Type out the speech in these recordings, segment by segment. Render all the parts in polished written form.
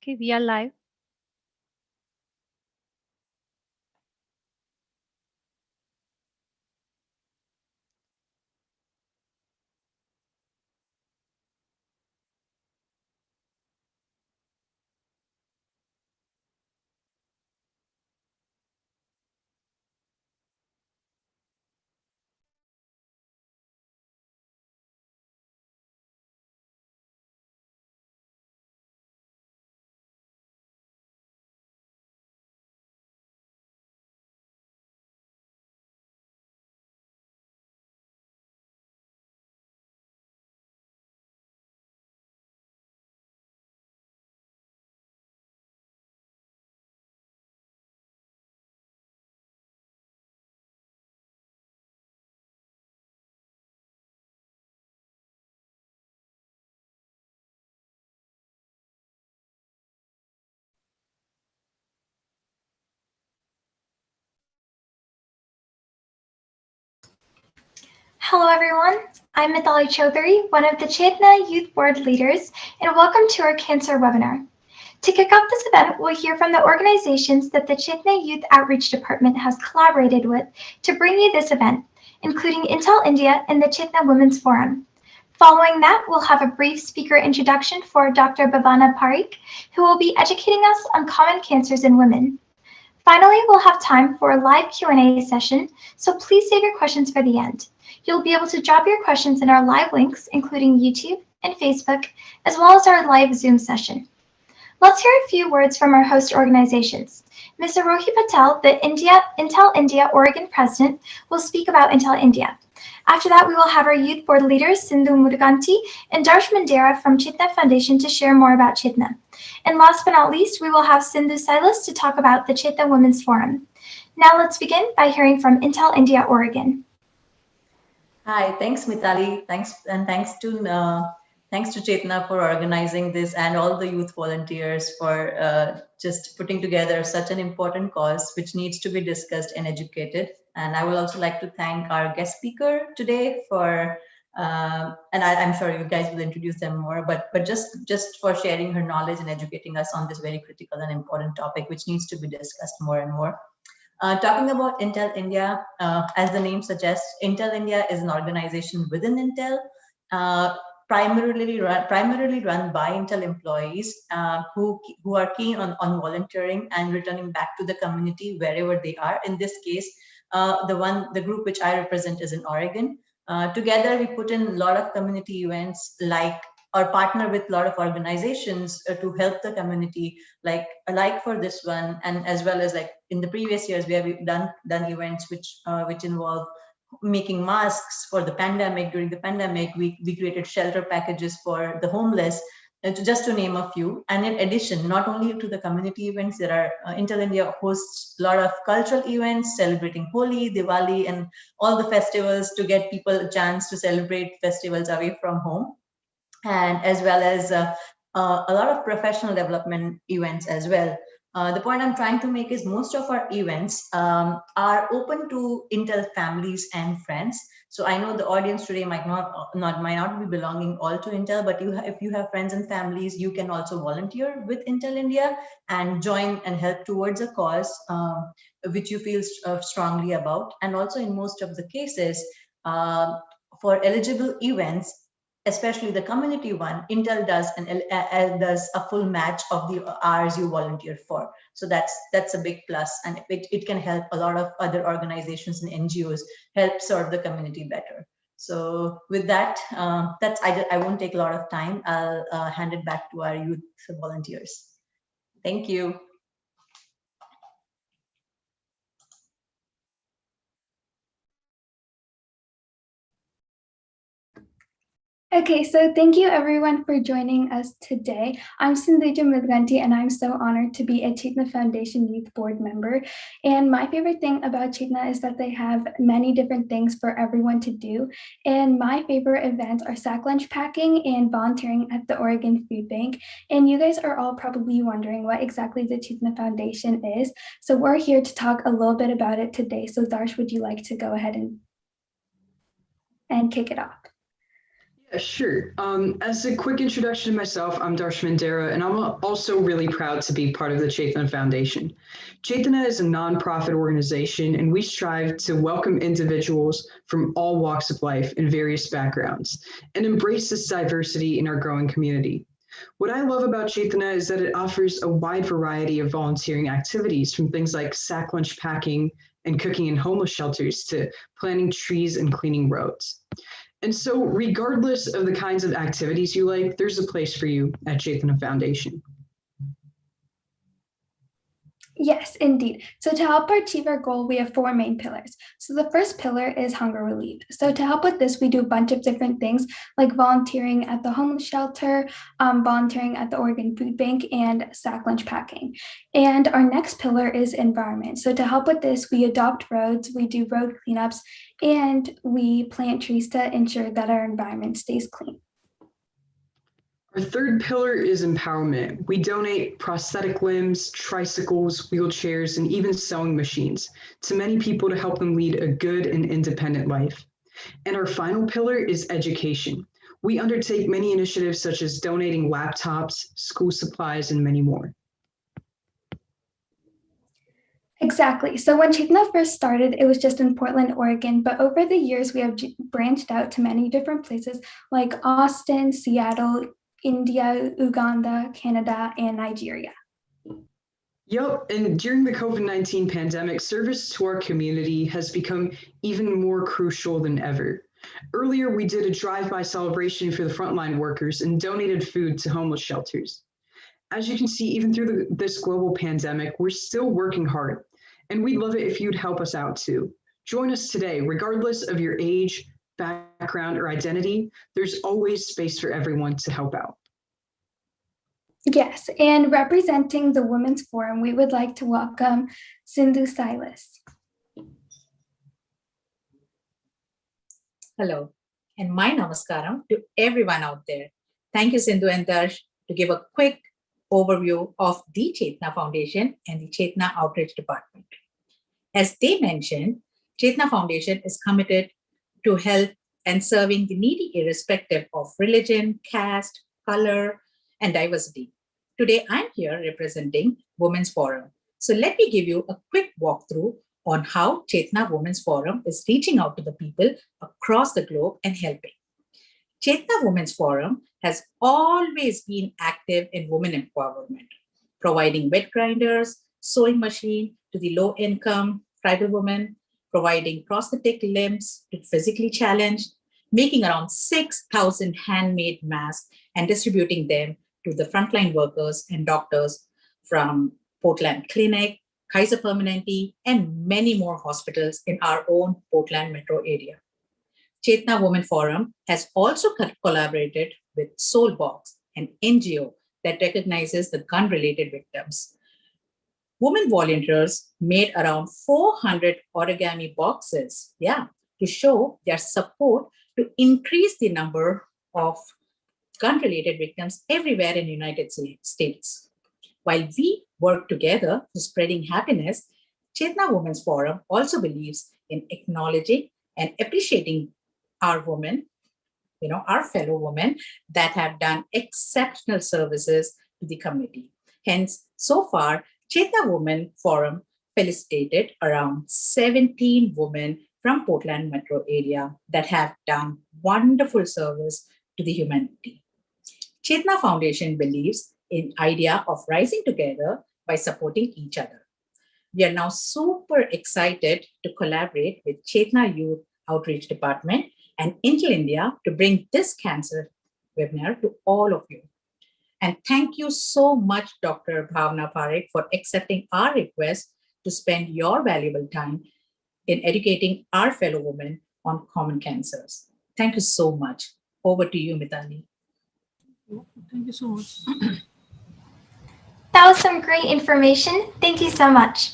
Okay, we are live. Hello everyone, I'm Mithali Chaudhary, one of the Chetana Youth Board leaders, and welcome to our cancer webinar. To kick off this event, we'll hear from the organizations that the Chetana Youth Outreach Department has collaborated with to bring you this event, including Intel India and the Chetana Women's Forum. Following that, we'll have a brief speaker introduction for Dr. Bhavana Parikh, who will be educating us on common cancers in women. Finally, we'll have time for a live Q&A session, so please save your questions for the end. You'll be able to drop your questions in our live links, including YouTube and Facebook, as well as our live Zoom session. Let's hear a few words from our host organizations. Ms. Arohi Patel, the Intel India Oregon president, will speak about Intel India. After that, we will have our youth board leaders, Sindhu Muruganti and Darsh Mandera from Chetana Foundation to share more about Chetana. And last but not least, we will have Sindhu Silas to talk about the Chetana Women's Forum. Now let's begin by hearing from Intel India Oregon. Hi, thanks Mithali. Thanks to Chetana for organizing this and all the youth volunteers for just putting together such an important cause which needs to be discussed and educated. And I would also like to thank our guest speaker today for, and I'm sure you guys will introduce them more, but just for sharing her knowledge and educating us on this very critical and important topic which needs to be discussed more and more. Talking about Intel India, as the name suggests, Intel India is an organization within Intel, primarily run by Intel employees who are keen on volunteering and returning back to the community wherever they are. In this case, the group which I represent is in Oregon. Together, we put in a lot of community events or partner with a lot of organizations to help the community, like for this one, and as well as like in the previous years, we have done events which involve making masks for the pandemic. During the pandemic, we created shelter packages for the homeless, just to name a few. And in addition, not only to the community events, there are Intel India hosts a lot of cultural events celebrating Holi, Diwali, and all the festivals to get people a chance to celebrate festivals away from home. And as well as a lot of professional development events as well. The point I'm trying to make is most of our events are open to Intel families and friends. So I know the audience today might not be belonging all to Intel, but if you have friends and families, you can also volunteer with Intel India and join and help towards a cause which you feel strongly about. And also in most of the cases, for eligible events, especially the community one, Intel does a full match of the hours you volunteer for. So that's a big plus, and it can help a lot of other organizations and NGOs help serve the community better. So with that, I won't take a lot of time. I'll hand it back to our youth volunteers. Thank you. Okay, so thank you everyone for joining us today. I'm Sindhuja Mudganti, and I'm so honored to be a Chetana Foundation Youth Board member. And my favorite thing about Chetana is that they have many different things for everyone to do. And my favorite events are sack lunch packing and volunteering at the Oregon Food Bank. And you guys are all probably wondering what exactly the Chetana Foundation is. So we're here to talk a little bit about it today. So Darsh, would you like to go ahead and kick it off? Sure. As a quick introduction to myself, I'm Darsh Mandera, and I'm also really proud to be part of the Chetana Foundation. Chetana is a nonprofit organization, and we strive to welcome individuals from all walks of life and various backgrounds, and embrace this diversity in our growing community. What I love about Chetana is that it offers a wide variety of volunteering activities, from things like sack lunch packing and cooking in homeless shelters to planting trees and cleaning roads. And so, regardless of the kinds of activities you like, there's a place for you at Chetana Foundation. Yes, indeed. So to help achieve our goal, we have four main pillars. So the first pillar is hunger relief. So to help with this, we do a bunch of different things like volunteering at the homeless shelter, volunteering at the Oregon Food Bank, and sack lunch packing. And our next pillar is environment. So to help with this, we adopt roads, we do road cleanups, and we plant trees to ensure that our environment stays clean. Our third pillar is empowerment. We donate prosthetic limbs, tricycles, wheelchairs, and even sewing machines to many people to help them lead a good and independent life. And our final pillar is education. We undertake many initiatives such as donating laptops, school supplies, and many more. Exactly. So when Chetana first started, it was just in Portland, Oregon, but over the years, we have branched out to many different places like Austin, Seattle, India, Uganda, Canada, and Nigeria. Yep, and during the COVID-19 pandemic, service to our community has become even more crucial than ever. Earlier, we did a drive-by celebration for the frontline workers and donated food to homeless shelters. As you can see, even through this global pandemic, we're still working hard, and we'd love it if you'd help us out too. Join us today, regardless of your age, background, or identity. There's always space for everyone to help out. Yes, and representing the Women's Forum, we would like to welcome Sindhu Silas. Hello, and my namaskaram to everyone out there. Thank you, Sindhu and Darsh, to give a quick overview of the Chetana Foundation and the Chetana Outreach Department. As they mentioned, Chetana Foundation is committed to help and serving the needy irrespective of religion, caste, color, and diversity. Today, I'm here representing Women's Forum. So let me give you a quick walkthrough on how Chetana Women's Forum is reaching out to the people across the globe and helping. Chetana Women's Forum has always been active in women empowerment, providing wet grinders, sewing machine to the low-income tribal women, providing prosthetic limbs to physically challenged, making around 6,000 handmade masks and distributing them to the frontline workers and doctors from Portland Clinic, Kaiser Permanente, and many more hospitals in our own Portland metro area. Chetana Women Forum has also collaborated with Soulbox, an NGO that recognizes the gun-related victims. Women volunteers made around 400 origami boxes, to show their support to increase the number of gun-related victims everywhere in the United States. While we work together to spreading happiness, Chetana Women's Forum also believes in acknowledging and appreciating our women, our fellow women that have done exceptional services to the community. Hence, so far, Chetana Women Forum felicitated around 17 women from Portland metro area that have done wonderful service to the humanity. Chetana Foundation believes in idea of rising together by supporting each other. We are now super excited to collaborate with Chetana Youth Outreach Department and Intel India to bring this cancer webinar to all of you. And thank you so much, Dr. Bhavana Parikh, for accepting our request to spend your valuable time in educating our fellow women on common cancers. Thank you so much. Over to you, Mitali. Thank you so much. That was some great information. Thank you so much.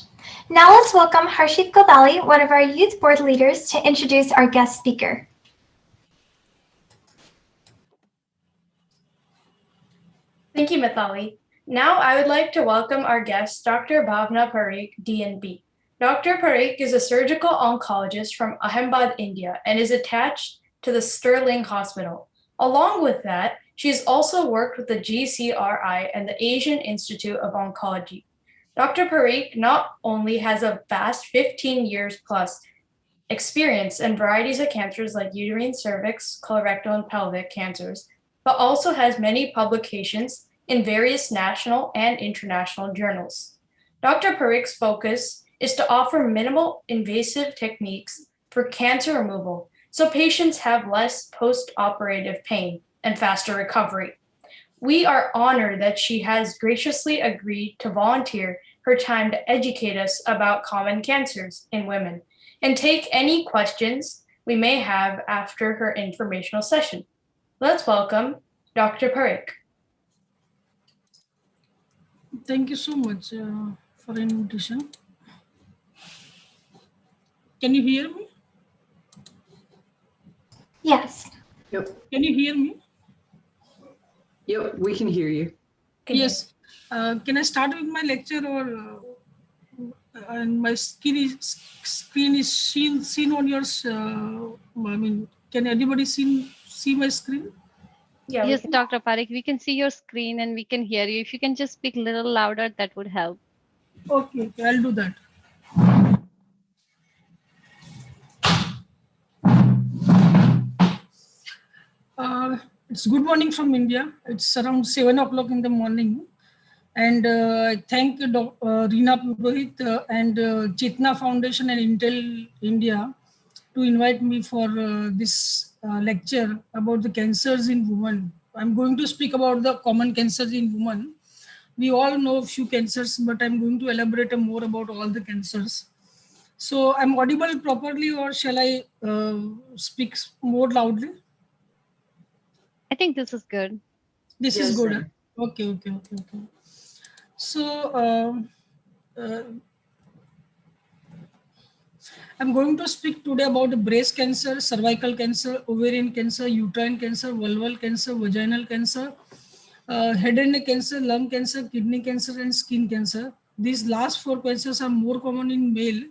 Now let's welcome Harshit Godali, one of our youth board leaders, to introduce our guest speaker. Thank you, Mithali. Now I would like to welcome our guest, Dr. Bhavana Parikh, DNB. Dr. Parikh is a surgical oncologist from Ahmedabad, India, and is attached to the Sterling Hospital. Along with that, she has also worked with the GCRI and the Asian Institute of Oncology. Dr. Parikh not only has a vast 15 years plus experience in varieties of cancers like uterine, cervix, colorectal, and pelvic cancers, but also has many publications in various national and international journals. Dr. Parikh's focus is to offer minimal invasive techniques for cancer removal so patients have less post-operative pain and faster recovery. We are honored that she has graciously agreed to volunteer her time to educate us about common cancers in women and take any questions we may have after her informational session. Let's welcome Dr. Parikh. Thank you so much for the invitation. Can you hear me? Yes. Yep. Can you hear me? Yep, we can hear you. Yes. Can I start with my lecture, or and my screen is seen on yours? I mean, can anybody see my screen? Yeah, Yes, Dr. Parikh, we can see your screen and we can hear you. If you can just speak a little louder, that would help. Okay, I'll do that. It's good morning from India. It's around 7 o'clock in the morning. And I thank Reena Purohit and Chetana Foundation and Intel India to invite me for this lecture about the cancers in women. I'm going to speak about the common cancers in women. We all know a few cancers, but I'm going to elaborate more about all the cancers. So I'm audible properly, or shall I speak more loudly? I think this is good. This Yes, is good. sir. Okay. So I'm going to speak today about breast cancer, cervical cancer, ovarian cancer, uterine cancer, vulval cancer, vaginal cancer, head and neck cancer, lung cancer, kidney cancer, and skin cancer. These last 4 cancers are more common in male,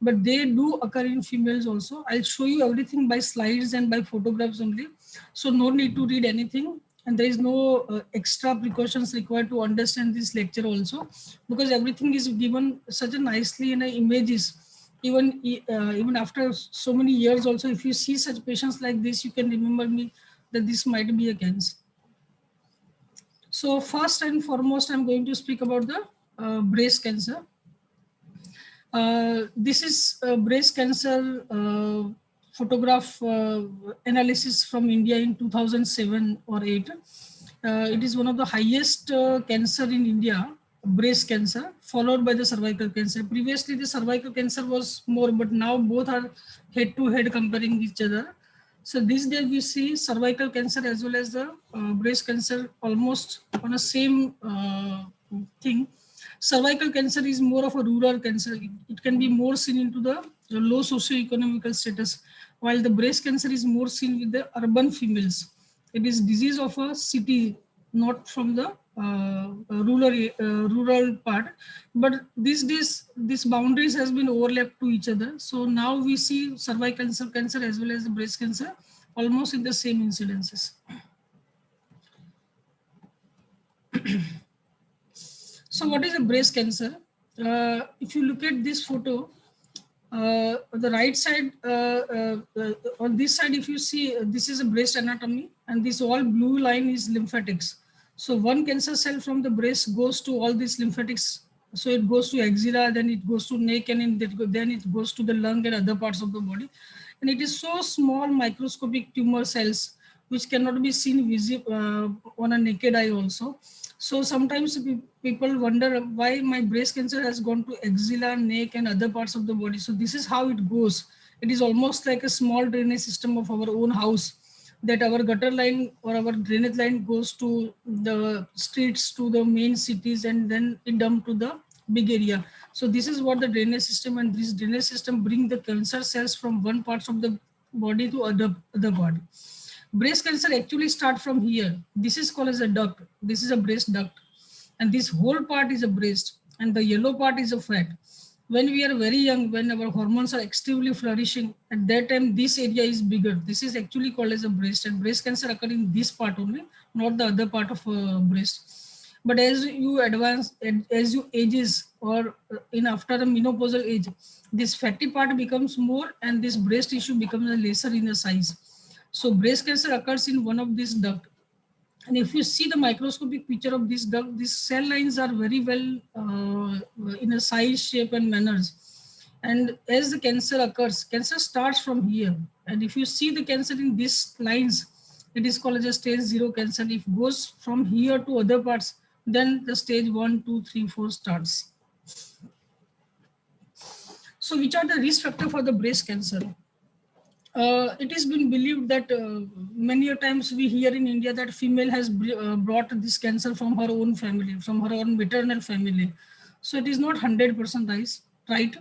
but they do occur in females also. I'll show you everything by slides and by photographs only. So no need to read anything. And there is no extra precautions required to understand this lecture also, because everything is given such a nicely in images. Even after so many years also, if you see such patients like this, you can remember me that this might be a cancer. So first and foremost, I'm going to speak about the breast cancer. This is breast cancer photograph analysis from India in 2007 or 8. It is one of the highest cancer in India, breast cancer, followed by the cervical cancer. Previously, the cervical cancer was more, but now both are head to head comparing each other. So this day we see cervical cancer as well as the breast cancer almost on the same thing. Cervical cancer is more of a rural cancer. It can be more seen into the low socio-economical status, while the breast cancer is more seen with the urban females. It is disease of a city, not from the rural part. But these days, these boundaries has been overlapped to each other. So now we see cervical cancer as well as the breast cancer almost in the same incidences. So what is a breast cancer? If you look at this photo, the right side, on this side, if you see, this is a breast anatomy, and this all blue line is lymphatics. So one cancer cell from the breast goes to all these lymphatics. So it goes to axilla, then it goes to neck, and then it goes to the lung and other parts of the body. And it is so small microscopic tumor cells which cannot be seen on a naked eye also. So sometimes people wonder why my breast cancer has gone to axilla, neck, and other parts of the body. So this is how it goes. It is almost like a small drainage system of our own house, that our gutter line or our drainage line goes to the streets, to the main cities, and then it dump to the big area. So this is what the drainage system, and this drainage system bring the cancer cells from one part of the body to other body. Breast cancer actually start from here. This is called as a duct. This is a breast duct, and this whole part is a breast, and the yellow part is a fat. when we are very young, when our hormones are extremely flourishing, at that time this area is bigger. This is actually called as a breast, and breast cancer occur in this part only, not the other part of breast. But as you advance, as you ages, or in after the menopausal age, this fatty part becomes more, and this breast tissue becomes lesser in the size. So breast cancer occurs in one of these duct. And if you see the microscopic picture of this duct, these cell lines are very well in a size, shape, and manners. And as the cancer occurs, cancer starts from here. And if you see the cancer in these lines, it is called as a stage 0 cancer. If it goes from here to other parts, then the stage 1, 2, 3, 4 starts. So which are the risk factors for the breast cancer? It has been believed that many a times we hear in India that female has brought this cancer from her own family, from her own maternal family. So it is not 100% right.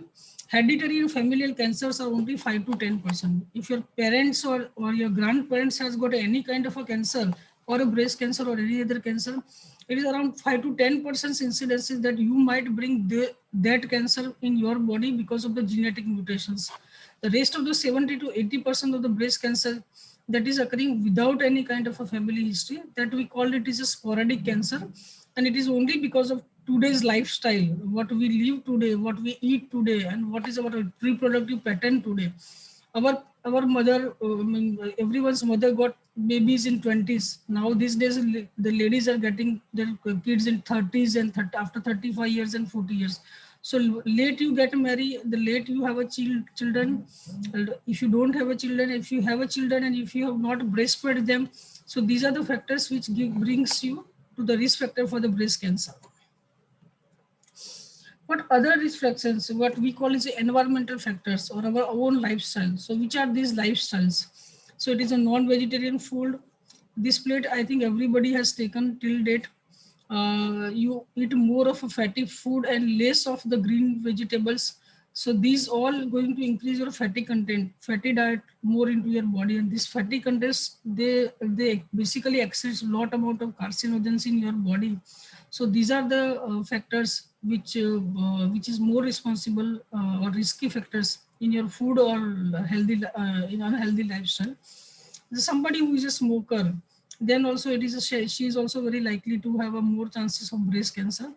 Hereditary and familial cancers are only 5 to 10%. If your parents or your grandparents has got any kind of a cancer or a breast cancer or any other cancer, it is around 5 to 10% incidences that you might bring that cancer in your body because of the genetic mutations. The rest of the 70 to 80% of the breast cancer that is occurring without any kind of a family history, that we call it is a sporadic cancer. And it is only because of today's lifestyle, what we live today, what we eat today, and what is our reproductive pattern today. Our mother, everyone's mother got babies in 20s. Now these days, the ladies are getting their kids in 30s and after 35 years and 40 years. So late you get married, the late you have a children. If you don't have a children, if you have a children and if you have not breastfed them, so these are the factors which brings you to the risk factor for the breast cancer. What other risk factors, what we call is the environmental factors or our own lifestyle. So which are these lifestyles? So it is a non-vegetarian food. This plate, I think everybody has taken till date. You eat more of a fatty food and less of the green vegetables. So these all going to increase your fatty content, fatty diet more into your body. And this fatty contents, they basically access a lot amount of carcinogens in your body. So these are the factors which is more responsible or risky factors in your food or healthy in unhealthy lifestyle. Somebody who is a smoker, then also it is she is also very likely to have a more chances of breast cancer.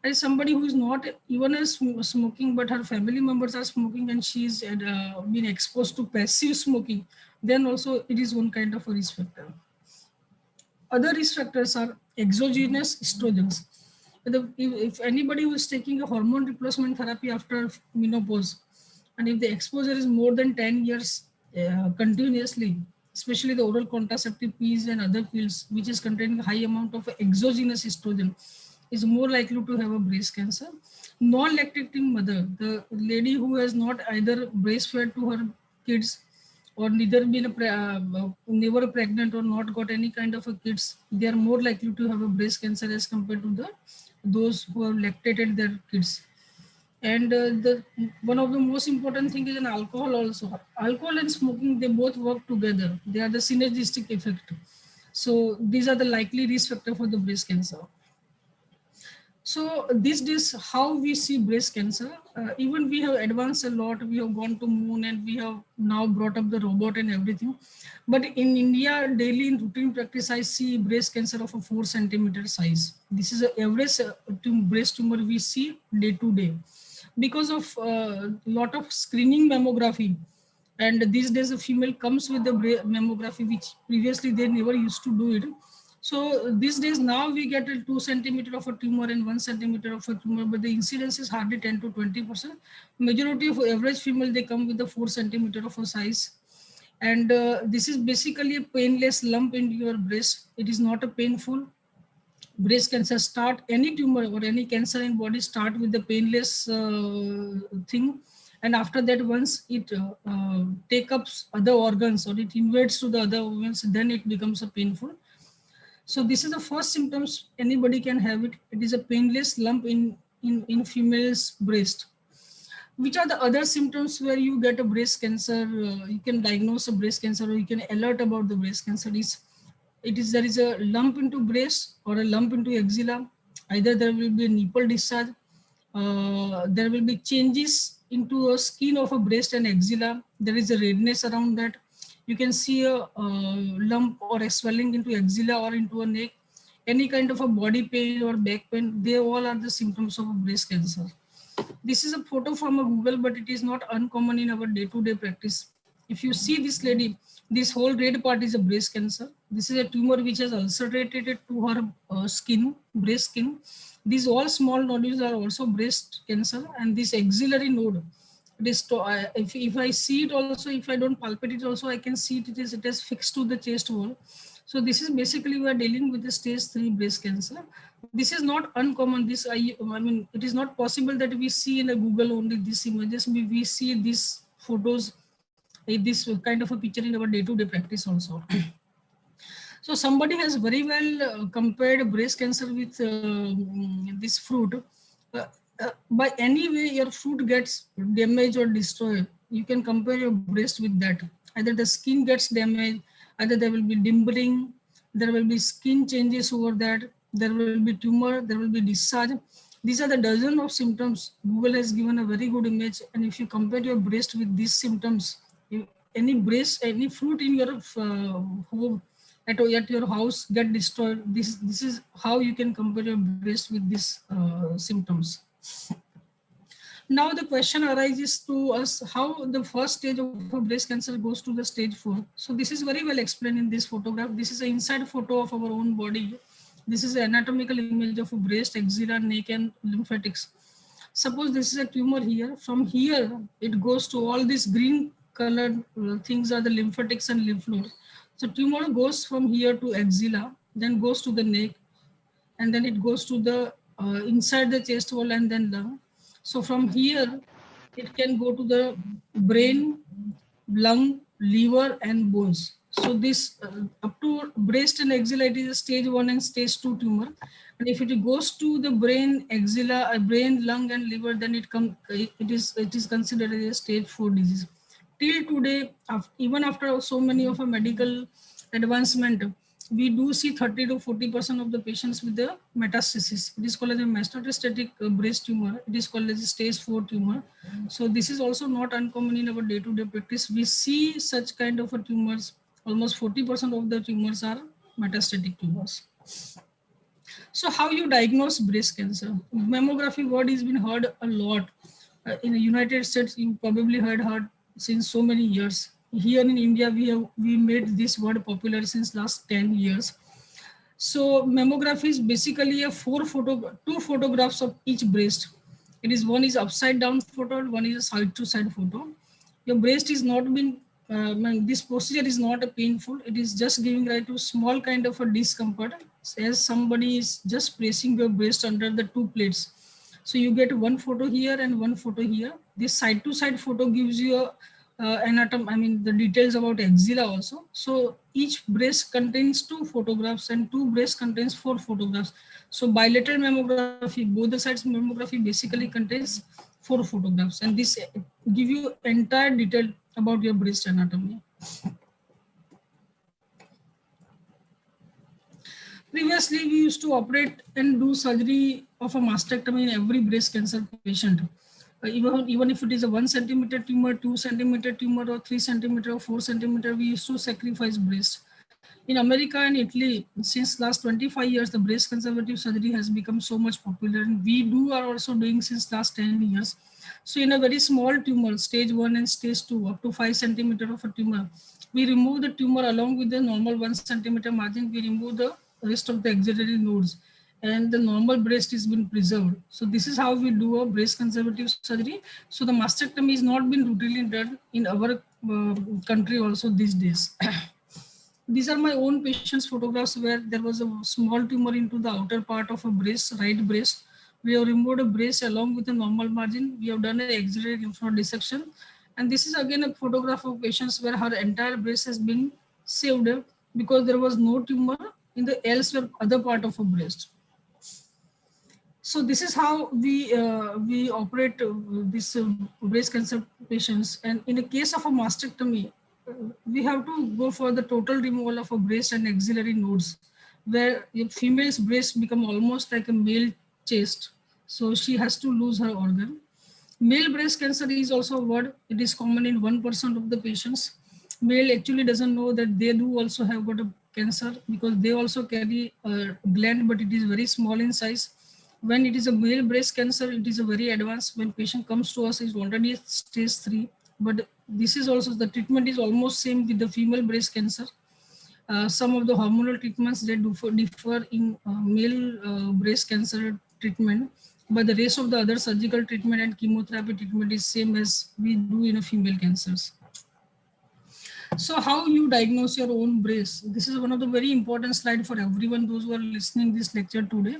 And somebody who is not even a smoking, but her family members are smoking and she is been exposed to passive smoking, then also it is one kind of a risk factor. Other risk factors are exogenous estrogens. If anybody who is taking a hormone replacement therapy after menopause, and if the exposure is more than 10 years continuously, especially the oral contraceptive pills and other pills, which is containing a high amount of exogenous estrogen, is more likely to have a breast cancer. Non-lactating mother, the lady who has not either breastfed to her kids or neither been never pregnant or not got any kind of a kids, they are more likely to have a breast cancer as compared to those who have lactated their kids. And one of the most important thing is an alcohol also. Alcohol and smoking, they both work together. They are the synergistic effect. So these are the likely risk factor for the breast cancer. So these days, how we see breast cancer, even we have advanced a lot, we have gone to moon and we have now brought up the robot and everything. But in India, daily in routine practice, I see breast cancer of a 4 centimeter size. This is the average breast tumor we see day to day. Because of a lot of screening mammography, and these days a female comes with the mammography, which previously they never used to do it. So these days now we get a 2 centimeter of a tumor and 1 centimeter of a tumor, but the incidence is hardly 10 to 20%. Majority of average female, they come with the 4 centimeter of a size. And this is basically a painless lump in your breast. It is not a painful. Breast cancer start, any tumor or any cancer in body start with the painless thing. And after that, once it take up other organs or it invades to the other organs, then it becomes a painful. So this is the first symptoms anybody can have it. It is a painless lump in female's breast. Which are the other symptoms where you get a breast cancer? You can diagnose a breast cancer or you can alert about the breast cancer. There is a lump into breast or a lump into axilla. Either there will be a nipple discharge, There will be changes into a skin of a breast and axilla. There is a redness around that. You can see a lump or a swelling into axilla or into a neck. Any kind of a body pain or back pain, they all are the symptoms of a breast cancer. This is a photo from a Google, but it is not uncommon in our day-to-day practice. If you see this lady, this whole red part is a breast cancer. This is a tumor which has ulcerated to her skin, breast skin. These all small nodules are also breast cancer, and this axillary node, if I see it also, if I don't palpate it also, I can see it is fixed to the chest wall. So this is basically we are dealing with the stage 3 breast cancer. This is not uncommon. I mean, it is not possible that we see in a Google only these images. We see these photos, this kind of a picture in our day-to-day practice also. So somebody has very well compared breast cancer with this fruit. By any way your fruit gets damaged or destroyed, you can compare your breast with that. Either the skin gets damaged, either there will be dimpling, there will be skin changes over that, there will be tumor, there will be discharge. These are the dozen of symptoms. Google has given a very good image, and if you compare your breast with these symptoms, any fruit in your home at your house get destroyed, this is how you can compare your breast with these symptoms. Now the question arises to us, how the first stage of breast cancer goes to the stage 4. So this is very well explained in this photograph. This is an inside photo of our own body. This is an anatomical image of a breast, axilla, neck, and lymphatics. Suppose this is a tumor here. From here, it goes to all these green colored things are the lymphatics and lymph nodes. So tumor goes from here to axilla, then goes to the neck, and then it goes to the inside the chest wall and then lung. So from here, it can go to the brain, lung, liver, and bones. So this up to breast and axilla, it is a stage 1 and stage 2 tumor. And if it goes to the brain, axilla, brain, lung, and liver, then it is considered as a stage 4 disease. Till today, even after so many of a medical advancement, we do see 30 to 40% of the patients with the metastasis. It is called as a metastatic breast tumor. It is called as a stage 4 tumor. So this is also not uncommon in our day-to-day practice. We see such kind of a tumors. Almost 40% of the tumors are metastatic tumors. So how you diagnose breast cancer? Mammography word has been heard a lot. In the United States, you probably heard since so many years. Here in India, we made this word popular since last 10 years. So mammography is basically two photographs of each breast. One is upside down photo, one is a side to side photo. Your breast is not been, this procedure is not painful. It is just giving rise to small kind of a discomfort as somebody is just placing your breast under the two plates. So you get one photo here and one photo here. This side to side photo gives you the details about axilla also. So each breast contains 2 photographs and 2 breasts contains 4 photographs. So bilateral mammography, both the sides mammography basically contains 4 photographs, and this give you entire detail about your breast anatomy. Previously, we used to operate and do surgery of a mastectomy in every breast cancer patient. Even if it is a 1 centimeter tumor, 2 centimeter tumor, or 3 centimeter or 4 centimeter, we used to sacrifice breast. In America and Italy, since last 25 years, the breast conservative surgery has become so much popular, and we are also doing since last 10 years. So in a very small tumor, stage 1 and stage 2, up to 5 centimeter of a tumor, we remove the tumor along with the normal 1 centimeter margin. We remove the rest of the axillary nodes, and the normal breast is been preserved. So this is how we do a breast conservative surgery. So the mastectomy is not been routinely done in our country also these days. These are my own patients' photographs where there was a small tumor into the outer part of a breast, right breast. We have removed a breast along with a normal margin. We have done an axillary lymph node dissection. And this is again a photograph of patients where her entire breast has been saved because there was no tumor in the elsewhere other part of a breast. So this is how we operate this breast cancer patients. And in the case of a mastectomy, we have to go for the total removal of a breast and axillary nodes, where a female's breast become almost like a male chest, So she has to lose her organ. Male breast cancer is also a word. It is common in 1% of the patients. Male actually doesn't know that they do also have got a cancer, because they also carry a gland, but it is very small in size. When it is a male breast cancer, it is a very advanced. When patient comes to us, it's already stage 3. But this is also, the treatment is almost same with the female breast cancer. Some of the hormonal treatments, they differ in male breast cancer treatment, but the rest of the other surgical treatment and chemotherapy treatment is same as we do in a female cancers. So how you diagnose your own breast? This is one of the very important slide for everyone, those who are listening this lecture today.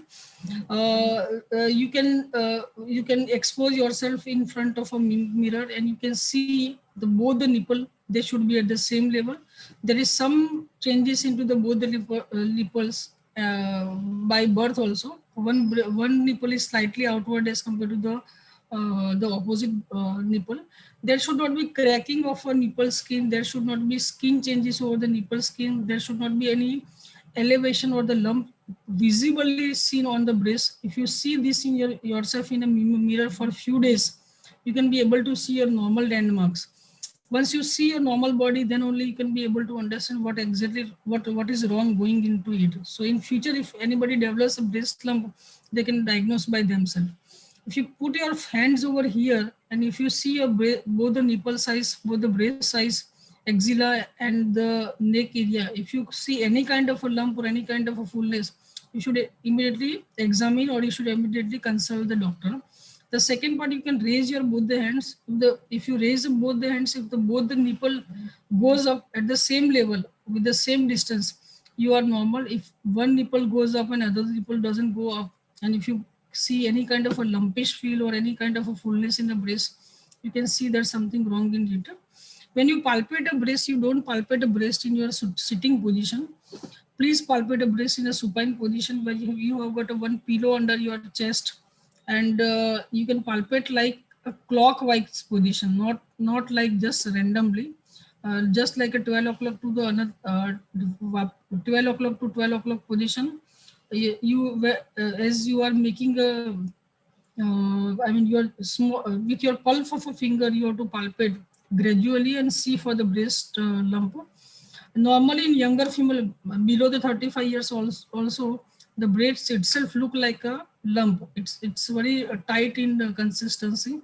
You can expose yourself in front of a mirror and you can see both the nipple, they should be at the same level. There is some changes into the both the nipples by birth also. One nipple is slightly outward as compared to the opposite nipple. There should not be cracking of a nipple skin. There should not be skin changes over the nipple skin. There should not be any elevation or the lump visibly seen on the breast. If you see this in yourself in a mirror for a few days, you can be able to see your normal landmarks. Once you see your normal body, then only you can be able to understand what exactly what is wrong going into it. So in future, if anybody develops a breast lump, they can diagnose by themselves. If you put your hands over here and if you see your both the nipple size, both the breast size, axilla and the neck area, if you see any kind of a lump or any kind of a fullness, you should immediately examine or you should immediately consult the doctor. The second part, you can raise your both the hands. If you raise both the hands, if both the nipple goes up at the same level with the same distance, you are normal. If one nipple goes up and other nipple doesn't go up, and if you see any kind of a lumpish feel or any kind of a fullness in the breast, you can see there's something wrong in it. When you palpate a breast, you don't palpate a breast in your sitting position. Please palpate a breast in a supine position where you have got a one pillow under your chest, and you can palpate like a clockwise position, not like just randomly. Just like a 12 o'clock to the another 12 o'clock to 12 o'clock position. As you are making a I mean, you are small, with your pulse of a finger, you have to palpate gradually and see for the breast lump. Normally, in younger female below the 35 years also, the breast itself look like a lump. It's very tight in the consistency.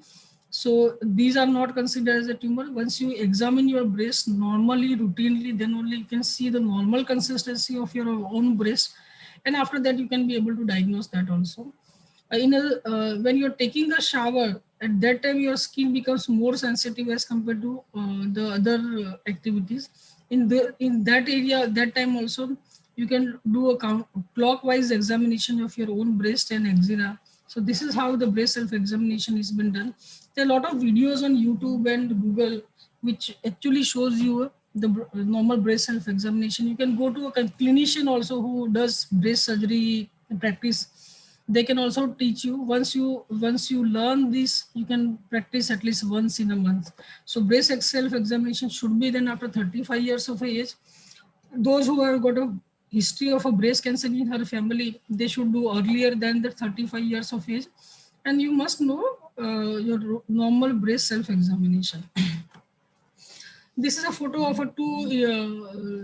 So these are not considered as a tumor. Once you examine your breast normally, routinely, then only you can see the normal consistency of your own breast. And after that, you can be able to diagnose that also. When you're taking a shower, at that time your skin becomes more sensitive as compared to the other activities. In that area, that time also, you can do a clockwise examination of your own breast and axilla. So this is how the breast self-examination has been done. There are a lot of videos on YouTube and Google which actually shows you the normal breast self-examination. You can go to a clinician also who does breast surgery practice. They can also teach you. Once you learn this, you can practice at least once in a month. So breast self-examination should be done after 35 years of age. Those who have got a history of a breast cancer in her family, they should do earlier than the 35 years of age. And you must know your normal breast self-examination. This is a photo of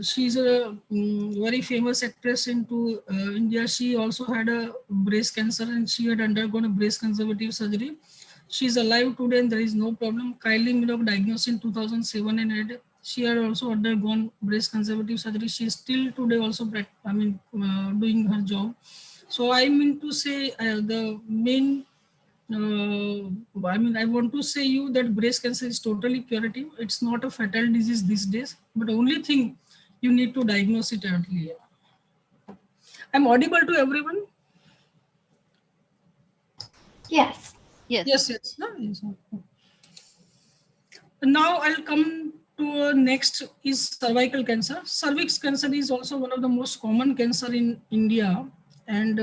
she's a very famous actress into India. She also had a breast cancer and she had undergone a breast conservative surgery. She's alive today and there is no problem. Kylie Minogue diagnosed in 2007 and she had also undergone breast conservative surgery. She is still today also doing her job. So I mean to say the main I want to say you that breast cancer is totally curative. It's not a fatal disease these days, but only thing you need to diagnose it earlier. I'm audible to everyone? Yes. Yes. Yes. Now I'll come to next is cervical cancer. Cervix cancer is also one of the most common cancer in India. And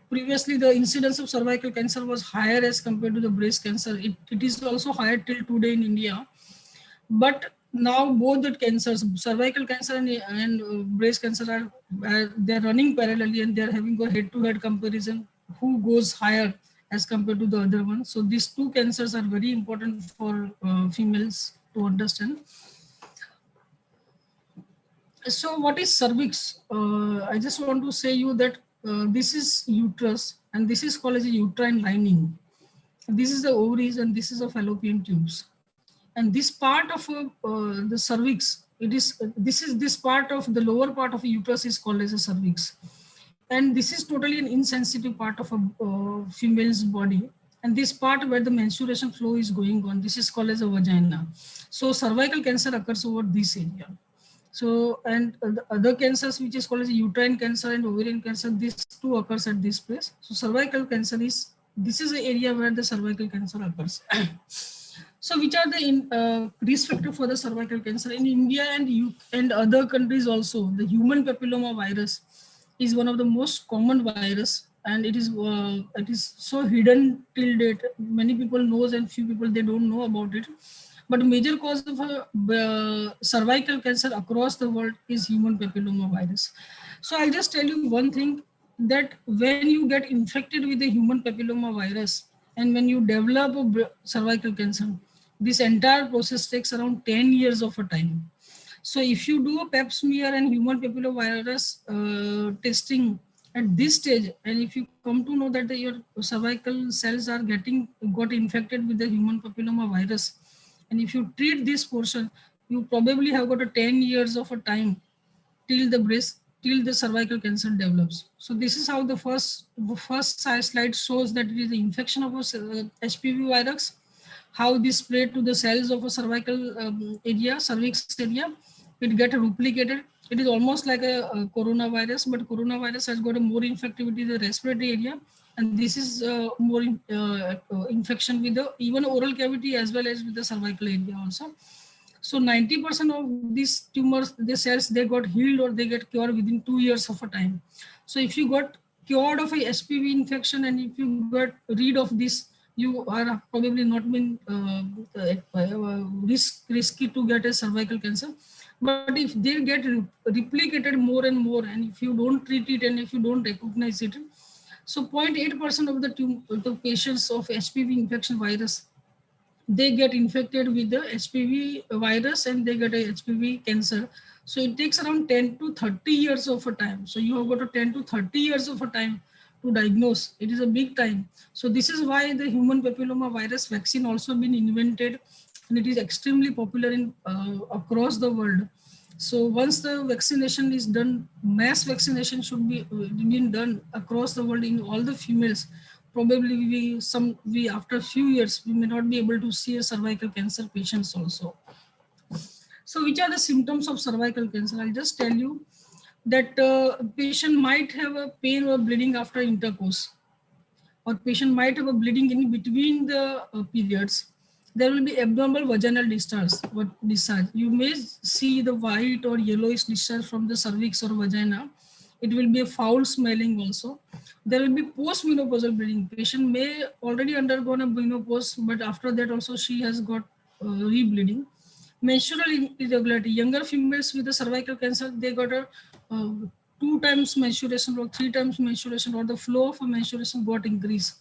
previously the incidence of cervical cancer was higher as compared to the breast cancer. It is also higher till today in India. But now both the cancers, cervical cancer and breast cancer they're running parallelly and they're having a head-to-head comparison who goes higher as compared to the other one. So these two cancers are very important for females to understand. So what is cervix? I just want to say you that this is uterus and this is called as a uterine lining. This is the ovaries and this is the fallopian tubes. And this part of the cervix, this part of the lower part of a uterus is called as a cervix. And this is totally an insensitive part of a female's body. And this part where the menstruation flow is going on, this is called as a vagina. So cervical cancer occurs over this area. So, and the other cancers, which is called as uterine cancer and ovarian cancer, these two occurs at this place. So cervical cancer this is the area where the cervical cancer occurs. So which are the risk factor for the cervical cancer? In India and other countries also, the human papilloma virus is one of the most common virus, and it is so hidden till date. Many people knows and few people they don't know about it. But major cause of cervical cancer across the world is human papilloma virus. So I'll just tell you one thing, that when you get infected with the human papilloma virus and when you develop a cervical cancer, this entire process takes around 10 years of a time. So if you do a pap smear and human papillovirus testing at this stage, and if you come to know that your cervical cells are got infected with the human papilloma virus, and if you treat this portion, you probably have got a 10 years of a time till the cervical cancer develops. So this is how the first slide shows that it is the infection of a HPV virus, how this spread to the cells of a cervical cervix area. It get replicated. It is almost like a coronavirus, but coronavirus has got a more infectivity in the respiratory area, and this is more infection with the even oral cavity as well as with the cervical area also. So 90% of these tumors, the cells, they got healed or they get cured within 2 years of a time. So if you got cured of a HPV infection and if you got rid of this, you are probably not been risky to get a cervical cancer. But if they get replicated more and more, and if you don't treat it and if you don't recognize it, so 0.8% of the patients of HPV infection virus, they get infected with the HPV virus and they get a HPV cancer. So it takes around 10 to 30 years of a time. So you have got a 10 to 30 years of a time to diagnose. It is a big time. So this is why the human papilloma virus vaccine also been invented, and it is extremely popular in across the world. So once the vaccination is done, mass vaccination should be being done across the world in all the females. Probably we after a few years we may not be able to see a cervical cancer patients also. So which are the symptoms of cervical cancer? I'll just tell you that a patient might have a pain or bleeding after intercourse, or patient might have a bleeding in between the periods. There will be abnormal vaginal discharge. You may see the white or yellowish discharge from the cervix or vagina. It will be a foul smelling also. There will be postmenopausal bleeding. Patient may already undergone a menopause, but after that also she has got rebleeding. Menstrual irregularity. Younger females with the cervical cancer, they got a 2 times menstruation or 3 times menstruation, or the flow of a menstruation got increased.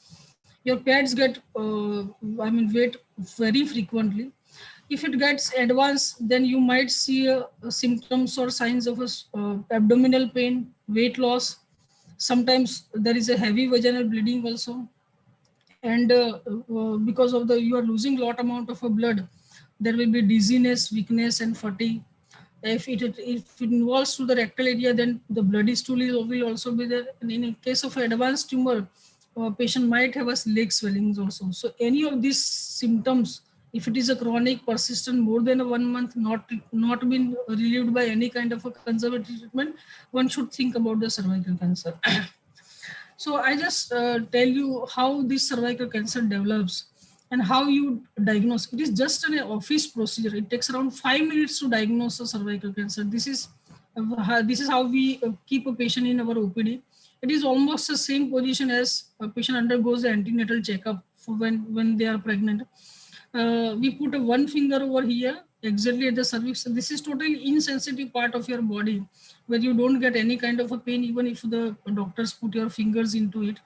Your pads get wet very frequently. If it gets advanced, then you might see symptoms or signs of abdominal pain, weight loss. Sometimes there is a heavy vaginal bleeding also, and because of you are losing lot amount of blood, there will be dizziness, weakness, and fatigue. If it involves to the rectal area, then the bloody stool will also be there. And in a case of advanced tumor, patient might have a leg swellings also. So any of these symptoms, if it is a chronic, persistent, more than 1 month, not been relieved by any kind of a conservative treatment, one should think about the cervical cancer. So I just tell you how this cervical cancer develops and how you diagnose. It is just an office procedure. It takes around 5 minutes to diagnose a cervical cancer. This is how we keep a patient in our OPD. It is almost the same position as a patient undergoes the antenatal checkup for when they are pregnant. We put one finger over here, exactly at the cervix. This is totally insensitive part of your body, where you don't get any kind of a pain, even if the doctors put your fingers into it.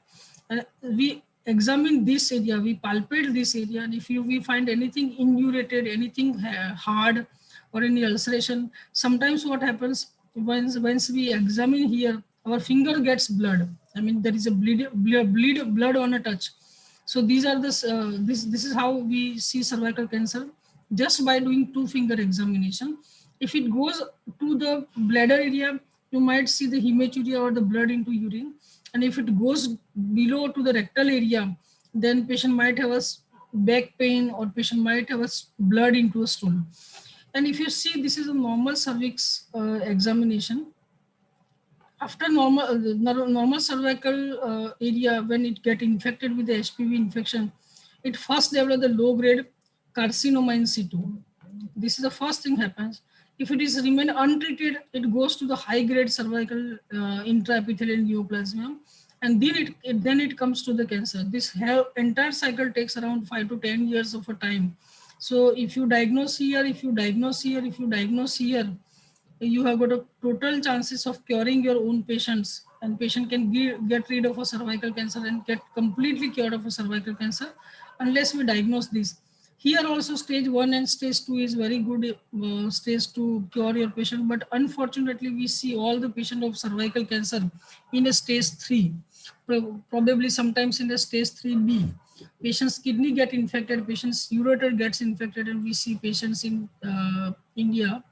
examine this area, we palpate this area, and if we find anything indurated, anything hard or any ulceration, sometimes what happens once we examine here, our finger gets blood. I mean, there is a blood on a touch. So these are this is how we see cervical cancer, just by doing 2-finger examination. If it goes to the bladder area, you might see the hematuria or the blood into urine. And if it goes below to the rectal area, then patient might have a back pain, or patient might have a blood into a stool. And if you see, this is a normal cervix examination. After normal cervical area, when it get infected with the HPV infection, it first develop the low-grade carcinoma in situ. This is the first thing happens. If it is remain untreated, it goes to the high-grade cervical intraepithelial neoplasm, and then it comes to the cancer. This entire cycle takes around 5 to 10 years of a time. So if you diagnose here, if you diagnose here, if you diagnose here, you have got a total chances of curing your own patients, and patient can get rid of a cervical cancer and get completely cured of a cervical cancer unless we diagnose this. Here also stage 1 and stage 2 is very good stage to cure your patient, but unfortunately we see all the patient of cervical cancer in a stage 3, probably sometimes in the stage 3B. Patient's kidney get infected, patient's ureter gets infected, and we see patients in India.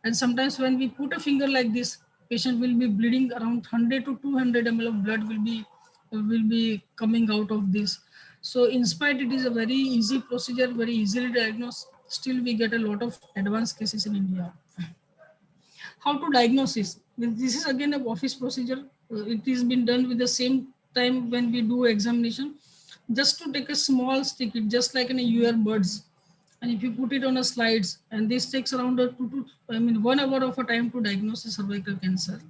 And sometimes when we put a finger like this, patient will be bleeding around 100 to 200 ml of blood will be coming out of this. So in spite it is a very easy procedure, very easily diagnosed, still we get a lot of advanced cases in India. How to diagnose this? This is again a office procedure. It is been done with the same time when we do examination. Just to take a small stick, it just like in a earbuds. And if you put it on a slides, and this takes around 1 hour of a time to diagnose a cervical cancer.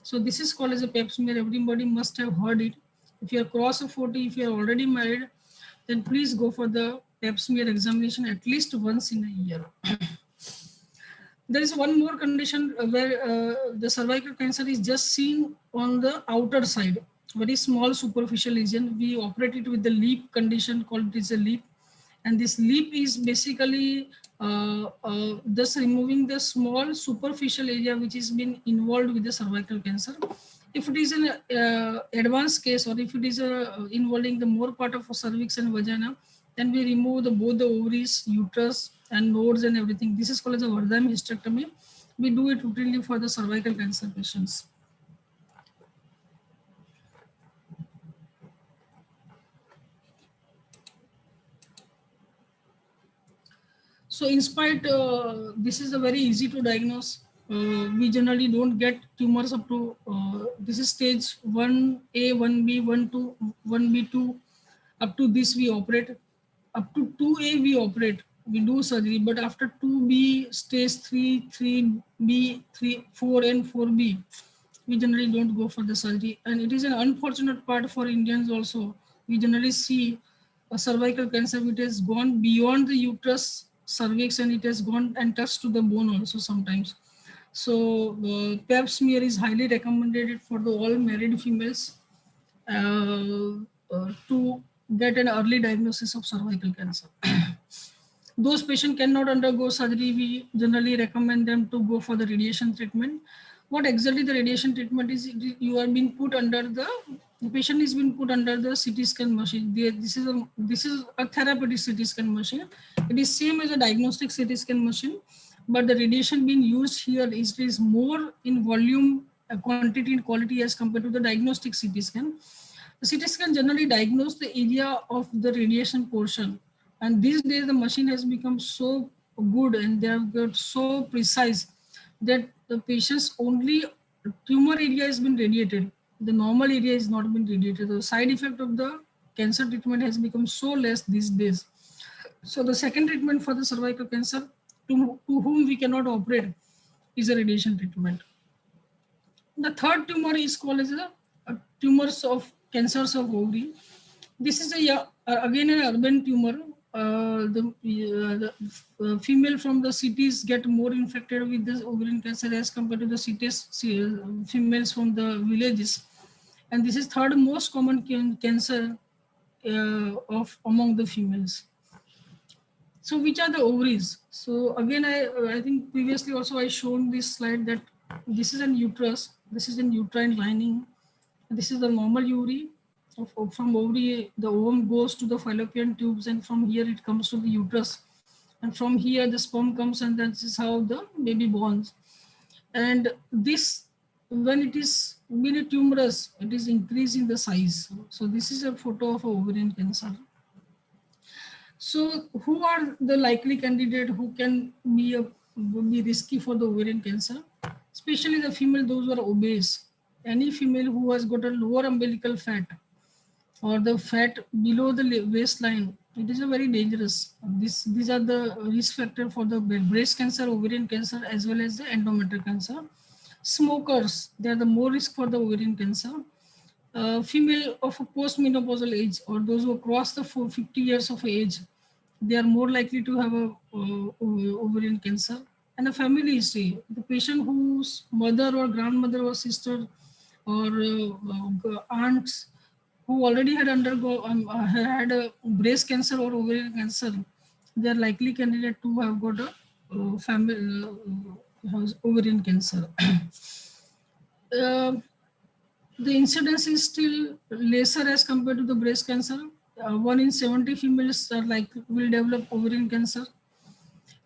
So this is called as a pap smear. Everybody must have heard it. If you are cross of 40, if you are already married, then please go for the pap smear examination at least once in a year. There is one more condition where the cervical cancer is just seen on the outer side, very small superficial lesion. We operate it with the LEAP condition, called it as a LEAP. And this LEAP is basically just removing the small superficial area which has been involved with the cervical cancer. If it is an advanced case, or if it is involving the more part of cervix and vagina, then we remove both the ovaries, uterus, and nodes and everything. This is called as a Vardhan hysterectomy. We do it routinely for the cervical cancer patients. So in spite, this is a very easy to diagnose. We generally don't get tumors up to, this is stage 1A, 1B, 1, 1B2. Up to this we operate. Up to 2A we operate, we do surgery. But after 2B, stage 3, 3B, 3, 4 and 4B, we generally don't go for the surgery. And it is an unfortunate part for Indians also. We generally see a cervical cancer which has gone beyond the uterus, cervix, and it has gone and touched to the bone also sometimes. So pap smear is highly recommended for the all married females to get an early diagnosis of cervical cancer. Those patients cannot undergo surgery, we generally recommend them to go for the radiation treatment. What exactly the radiation treatment is? You are being put under the patient is being put under the CT scan machine. This is a therapeutic CT scan machine. It is same as a diagnostic CT scan machine, but the radiation being used here is more in volume, quantity, and quality as compared to the diagnostic CT scan. The CT scan generally diagnose the area of the radiation portion, and these days the machine has become so good and they have got so precise that the patient's only tumor area has been radiated. The normal area is not been radiated. The side effect of the cancer treatment has become so less these days. So the second treatment for the cervical cancer, to whom we cannot operate, is a radiation treatment. The third tumor is called as a tumors of cancers of ovary. This is again an urban tumor. The female from the cities get more infected with this ovarian cancer as compared to the cities females from the villages. And this is third most common cancer of among the females. So which are the ovaries? So again, I think previously also I shown this slide that this is an uterus, this is an uterine lining, this is the normal ovary. From ovary, the ovum goes to the fallopian tubes, and from here it comes to the uterus. And from here the sperm comes, and this is how the baby borns. And this, when it is been tumorous, it is increasing the size. So this is a photo of ovarian cancer. So who are the likely candidate who can be risky for the ovarian cancer? Especially the female, those who are obese. Any female who has got a lower umbilical fat or the fat below the waistline, it is a very dangerous. These are the risk factor for the breast cancer, ovarian cancer, as well as the endometrial cancer. Smokers, they are the more risk for the ovarian cancer. Female of a postmenopausal age, or those who cross the 50 years of age, they are more likely to have a ovarian cancer. And a family history, the patient whose mother or grandmother or sister or aunts who already had had a breast cancer or ovarian cancer, they are likely candidate to have got a family ovarian cancer. The incidence is still lesser as compared to the breast cancer. 1 in 70 females are will develop ovarian cancer.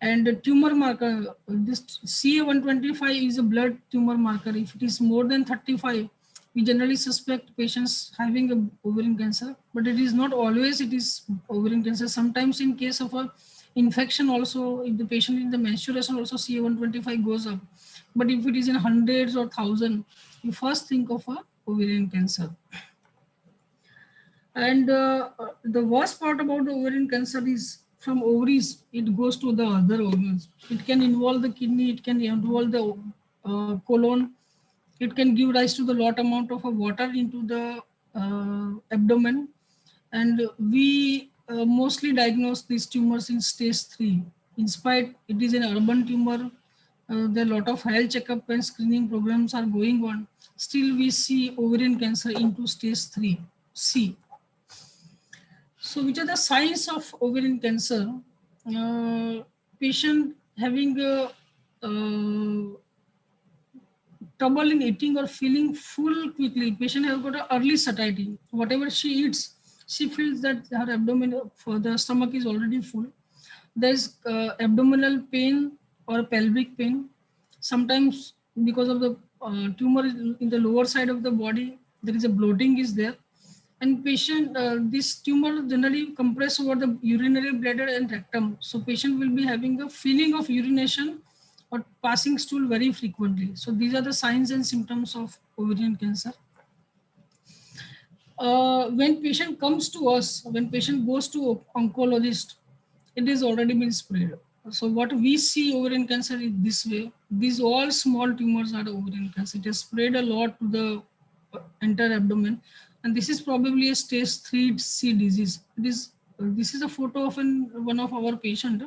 And the tumor marker, this CA125 is a blood tumor marker. If it is more than 35, we generally suspect patients having a ovarian cancer, but it is not always it is ovarian cancer. Sometimes in case of a infection also, if the patient in the menstruation also CA125 goes up. But if it is in hundreds or thousand, you first think of a ovarian cancer. And the worst part about the ovarian cancer is from ovaries, it goes to the other organs. It can involve the kidney, it can involve the colon, it can give rise to the lot amount of water into the abdomen. And we mostly diagnose these tumors in stage 3. In spite it is an urban tumor, there are a lot of health checkup and screening programs are going on. Still we see ovarian cancer into stage 3C. So which are the signs of ovarian cancer? Patient having trouble in eating or feeling full quickly. Patient have got an early satiety. Whatever she eats, she feels that her abdomen, for the stomach is already full. There is abdominal pain or pelvic pain. Sometimes because of the tumor in the lower side of the body, there is a bloating is there. And patient, this tumor generally compress over the urinary bladder and rectum. So patient will be having a feeling of urination or passing stool very frequently. So these are the signs and symptoms of ovarian cancer. When patient comes to us, when patient goes to oncologist, it is already been spread. So what we see ovarian cancer is this way. These all small tumors are ovarian cancer. It has spread a lot to the entire abdomen. And this is probably a stage 3C disease. This is a photo of one of our patient.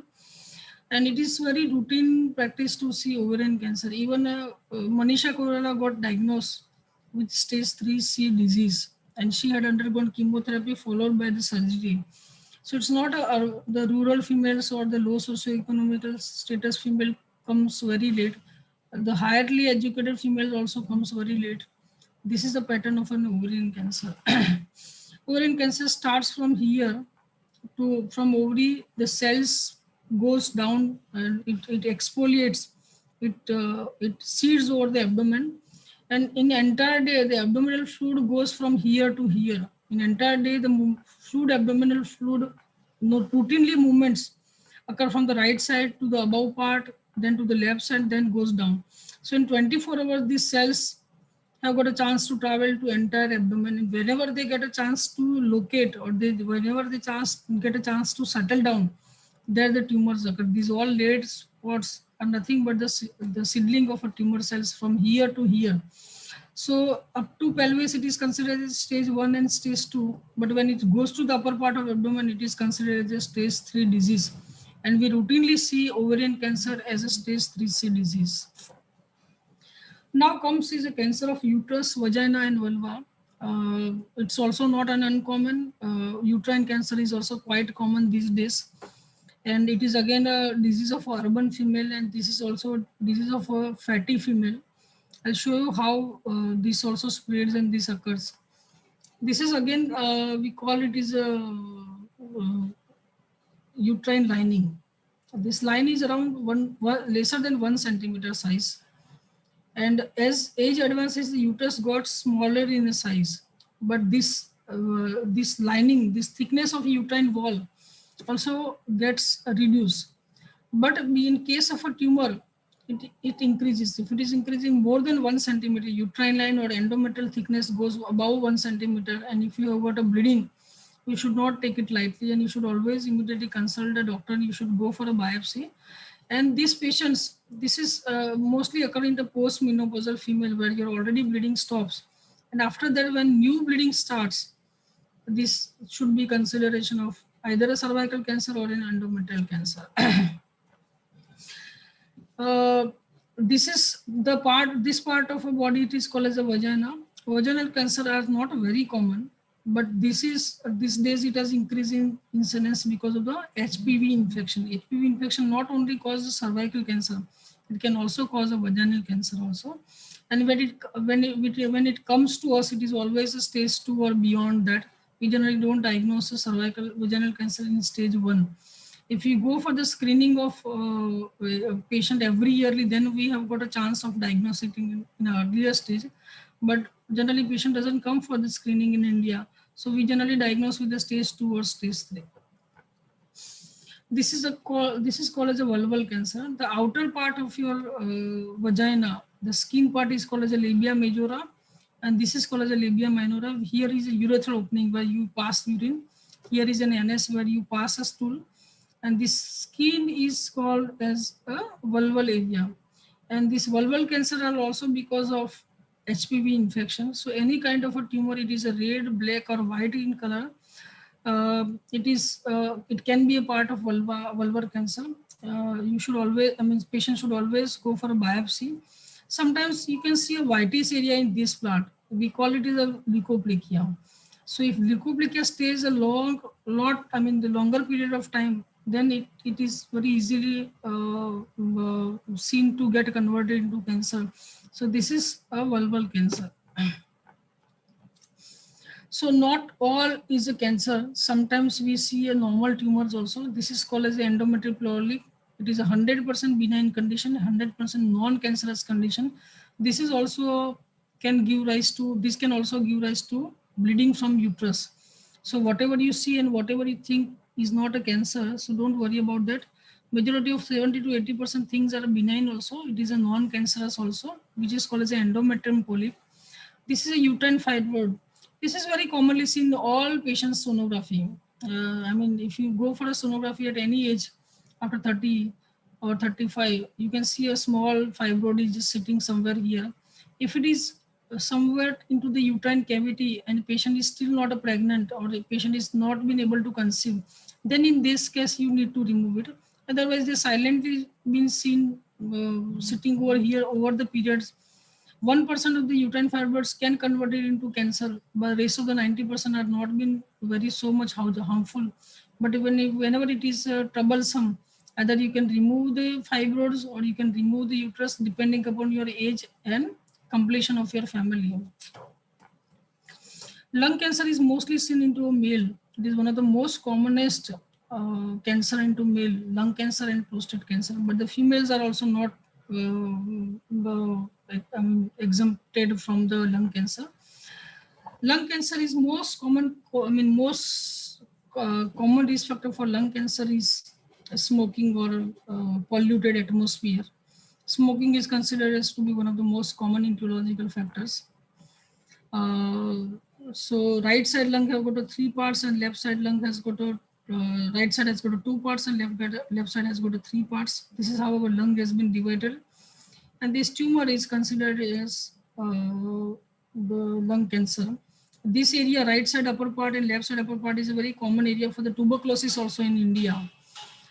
And it is very routine practice to see ovarian cancer. Even Manisha Koirala got diagnosed with stage 3C disease. And she had undergone chemotherapy followed by the surgery. So it's not the rural females or the low socioeconomic status female comes very late. The highly educated female also comes very late. This is the pattern of an ovarian cancer. Ovarian cancer starts from here from ovary, the cells goes down and it exfoliates, it seeds over the abdomen. And in entire day, the abdominal fluid goes from here to here. In entire day, the abdominal fluid routinely movements occur from the right side to the above part, then to the left side, then goes down. So in 24 hours, these cells have got a chance to travel to entire abdomen. And whenever they get a chance to locate or whenever they get a chance to settle down, there the tumors occur. These all laid spots are nothing but the seedling of a tumor cells from here to here. So up to pelvis, it is considered as stage 1 and stage 2. But when it goes to the upper part of abdomen, it is considered as a stage 3 disease. And we routinely see ovarian cancer as a stage 3C disease. Now comes is a cancer of uterus, vagina and vulva. It's also not an uncommon. Uterine cancer is also quite common these days. And it is again a disease of urban female, and this is also a disease of a fatty female. I'll show you how this also spreads and this occurs. This is again, we call it is a uterine lining. This line is around lesser than 1 centimeter size. And as age advances, the uterus got smaller in size. But this lining, this thickness of uterine wall also gets reduced. But in case of a tumor, it increases. If it is increasing more than 1 centimeter, uterine line or endometrial thickness goes above 1 centimeter, and if you have got a bleeding, you should not take it lightly, and you should always immediately consult a doctor, and you should go for a biopsy. And these patients, this is mostly occurring in the post-menopausal female where your already bleeding stops. And after that, when new bleeding starts, this should be consideration of either a cervical cancer or an endometrial cancer. This is the part, this part of a body, it is called as a vagina. Vaginal cancer are not very common, but this is, these days it has increased in incidence because of the HPV infection. HPV infection not only causes cervical cancer, it can also cause a vaginal cancer also. And when it comes to us, it is always a stage 2 or beyond that. We generally don't diagnose a cervical vaginal cancer in stage 1. If you go for the screening of a patient every yearly, then we have got a chance of diagnosing in an earlier stage. But generally patient doesn't come for the screening in India. So we generally diagnose with the stage 2 or stage 3. This is called as a vulval cancer. The outer part of your vagina, the skin part is called as a labia majora, and this is called as a labia minora. Here is a urethral opening where you pass urine. Here is an anus where you pass a stool. And this skin is called as a vulval area. And this vulval cancer are also because of HPV infection. So any kind of a tumor, it is a red, black or white in color. It can be a part of vulvar cancer. You should always, patient should always go for a biopsy. Sometimes you can see a whitish area in this part. We call it as a leukoplakia. So if leukoplakia stays the longer period of time, then it is very easily seen to get converted into cancer. So this is a vulval cancer. So not all is a cancer. Sometimes we see a normal tumors also. This is called as the endometrial pleural. It is a 100% benign condition, 100% non-cancerous condition. This is also can also give rise to bleeding from uterus. So whatever you see and whatever you think is not a cancer, so don't worry about that. Majority of 70 to 80% things are benign also. It is a non-cancerous also, which is called as an endometrium polyp. This is a uterine fibroid. This is very commonly seen in all patients' sonography. If you go for a sonography at any age, after 30 or 35, you can see a small fibroid is just sitting somewhere here. If it is somewhere into the uterine cavity and the patient is still not pregnant or the patient is not been able to conceive, then in this case you need to remove it. Otherwise, they silently been seen sitting over here over the periods. 1% of the uterine fibroids can convert it into cancer, but the rest of the 90% are not been very so much harmful. But whenever it is troublesome, either you can remove the fibroids or you can remove the uterus depending upon your age and completion of your family. Lung cancer is mostly seen into a male. It is one of the most commonest cancer into male, lung cancer and prostate cancer. But the females are also not exempted from the lung cancer. Lung cancer is most common. Common risk factor for lung cancer is smoking or polluted atmosphere. Smoking is considered as to be one of the most common etiological factors. So right side lung have got 3 parts and left side lung has got right side has got 2 parts and left side has got 3 parts. This is how our lung has been divided. And this tumor is considered as the lung cancer. This area, right side upper part and left side upper part, is a very common area for the tuberculosis also in India.